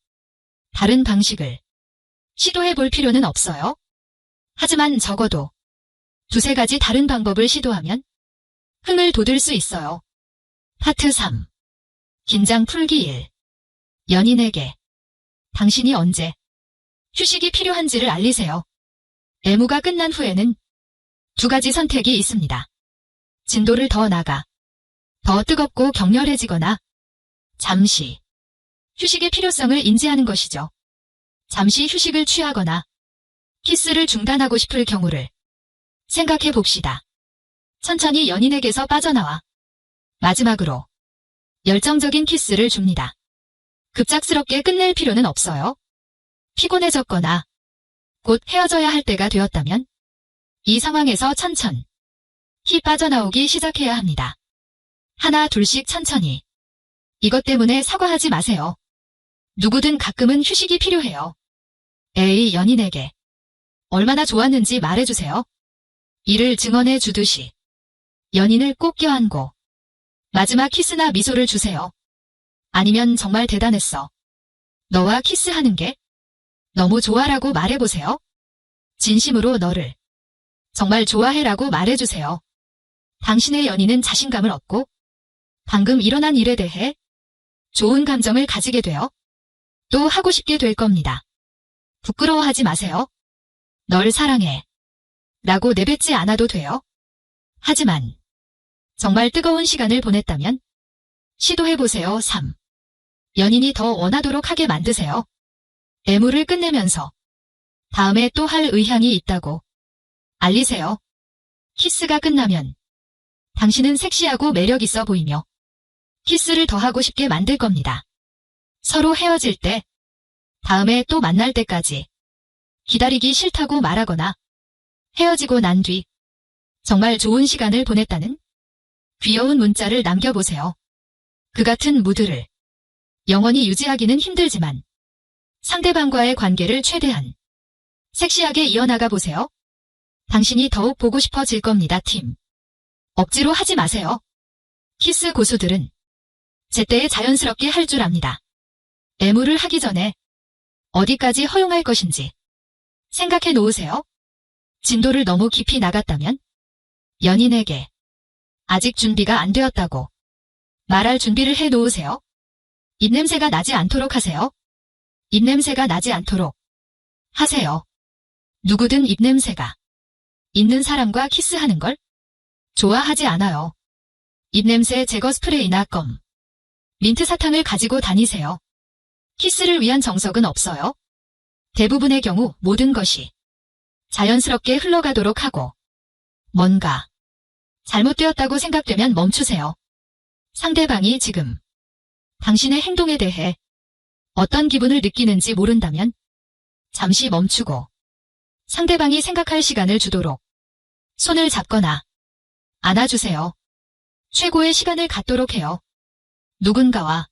다른 방식을 시도해볼 필요는 없어요. 하지만 적어도 두세 가지 다른 방법을 시도하면 흥을 돋을 수 있어요. 파트 3. 긴장 풀기 1. 연인에게 당신이 언제 휴식이 필요한지를 알리세요. 애무가 끝난 후에는 두 가지 선택이 있습니다. 진도를 더 나가 더 뜨겁고 격렬해지거나 잠시 휴식의 필요성을 인지하는 것이죠. 잠시 휴식을 취하거나 키스를 중단하고 싶을 경우를 생각해 봅시다. 천천히 연인에게서 빠져나와 마지막으로 열정적인 키스를 줍니다. 급작스럽게 끝낼 필요는 없어요. 피곤해졌거나 곧 헤어져야 할 때가 되었다면 이 상황에서 천천히 빠져나오기 시작해야 합니다. 하나 둘씩 천천히. 이것 때문에 사과하지 마세요. 누구든 가끔은 휴식이 필요해요. A. 연인에게 얼마나 좋았는지 말해주세요. 이를 증언해 주듯이 연인을 꼭 껴안고 마지막 키스나 미소를 주세요. 아니면 정말 대단했어. 너와 키스하는 게 너무 좋아라고 말해보세요. 진심으로 너를 정말 좋아해라고 말해주세요. 당신의 연인은 자신감을 얻고 방금 일어난 일에 대해 좋은 감정을 가지게 되어 또 하고 싶게 될 겁니다. 부끄러워하지 마세요. 널 사랑해. 라고 내뱉지 않아도 돼요. 하지만 정말 뜨거운 시간을 보냈다면 시도해보세요. 3. 연인이 더 원하도록 하게 만드세요. 애무를 끝내면서 다음에 또 할 의향이 있다고 알리세요. 키스가 끝나면 당신은 섹시하고 매력 있어 보이며 키스를 더 하고 싶게 만들 겁니다. 서로 헤어질 때, 다음에 또 만날 때까지 기다리기 싫다고 말하거나 헤어지고 난 뒤 정말 좋은 시간을 보냈다는 귀여운 문자를 남겨보세요. 그 같은 무드를 영원히 유지하기는 힘들지만 상대방과의 관계를 최대한 섹시하게 이어나가 보세요. 당신이 더욱 보고 싶어질 겁니다. 팀. 억지로 하지 마세요. 키스 고수들은 제때에 자연스럽게 할 줄 압니다. 애무를 하기 전에 어디까지 허용할 것인지 생각해 놓으세요. 진도를 너무 깊이 나갔다면 연인에게 아직 준비가 안 되었다고 말할 준비를 해 놓으세요. 입냄새가 나지 않도록 하세요. 입냄새가 나지 않도록 하세요. 누구든 입냄새가 있는 사람과 키스하는 걸 좋아하지 않아요. 입냄새 제거 스프레이나 껌, 민트 사탕을 가지고 다니세요. 키스를 위한 정석은 없어요. 대부분의 경우 모든 것이 자연스럽게 흘러가도록 하고 뭔가 잘못되었다고 생각되면 멈추세요. 상대방이 지금 당신의 행동에 대해 어떤 기분을 느끼는지 모른다면 잠시 멈추고 상대방이 생각할 시간을 주도록 손을 잡거나 안아주세요. 최고의 시간을 갖도록 해요. 누군가와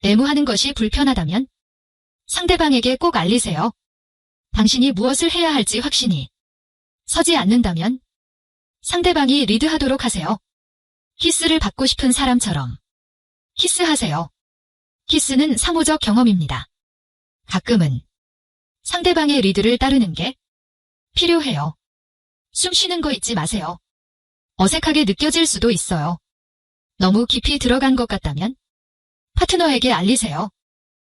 애무하는 것이 불편하다면 상대방에게 꼭 알리세요. 당신이 무엇을 해야 할지 확신이 서지 않는다면 상대방이 리드하도록 하세요. 키스를 받고 싶은 사람처럼 키스하세요. 키스는 상호적 경험입니다. 가끔은 상대방의 리드를 따르는 게 필요해요. 숨 쉬는 거 잊지 마세요. 어색하게 느껴질 수도 있어요. 너무 깊이 들어간 것 같다면 파트너에게 알리세요.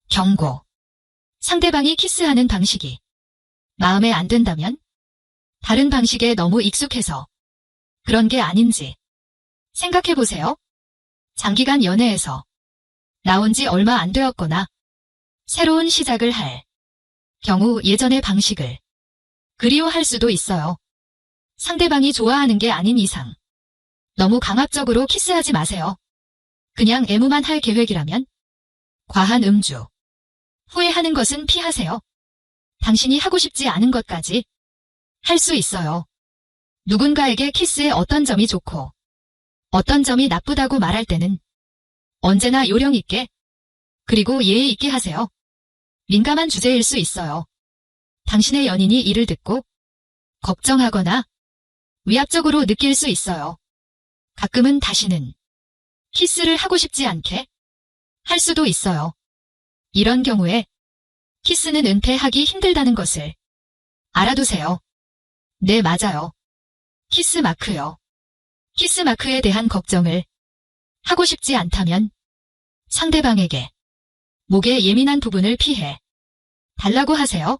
경고. 상대방이 키스하는 방식이 마음에 안 든다면 다른 방식에 너무 익숙해서 그런 게 아닌지 생각해 보세요. 장기간 연애에서 나온 지 얼마 안 되었거나 새로운 시작을 할 경우 예전의 방식을 그리워할 수도 있어요. 상대방이 좋아하는 게 아닌 이상 너무 강압적으로 키스하지 마세요. 그냥 애무만 할 계획이라면 과한 음주, 후회하는 것은 피하세요. 당신이 하고 싶지 않은 것까지 할 수 있어요. 누군가에게 키스의 어떤 점이 좋고 어떤 점이 나쁘다고 말할 때는 언제나 요령 있게 그리고 예의 있게 하세요. 민감한 주제일 수 있어요. 당신의 연인이 이를 듣고 걱정하거나 위압적으로 느낄 수 있어요. 가끔은 다시는 키스를 하고 싶지 않게 할 수도 있어요. 이런 경우에 키스는 은폐하기 힘들다는 것을 알아두세요. 네, 맞아요. 키스 마크요. 키스 마크에 대한 걱정을 하고 싶지 않다면 상대방에게 목에 예민한 부분을 피해 달라고 하세요.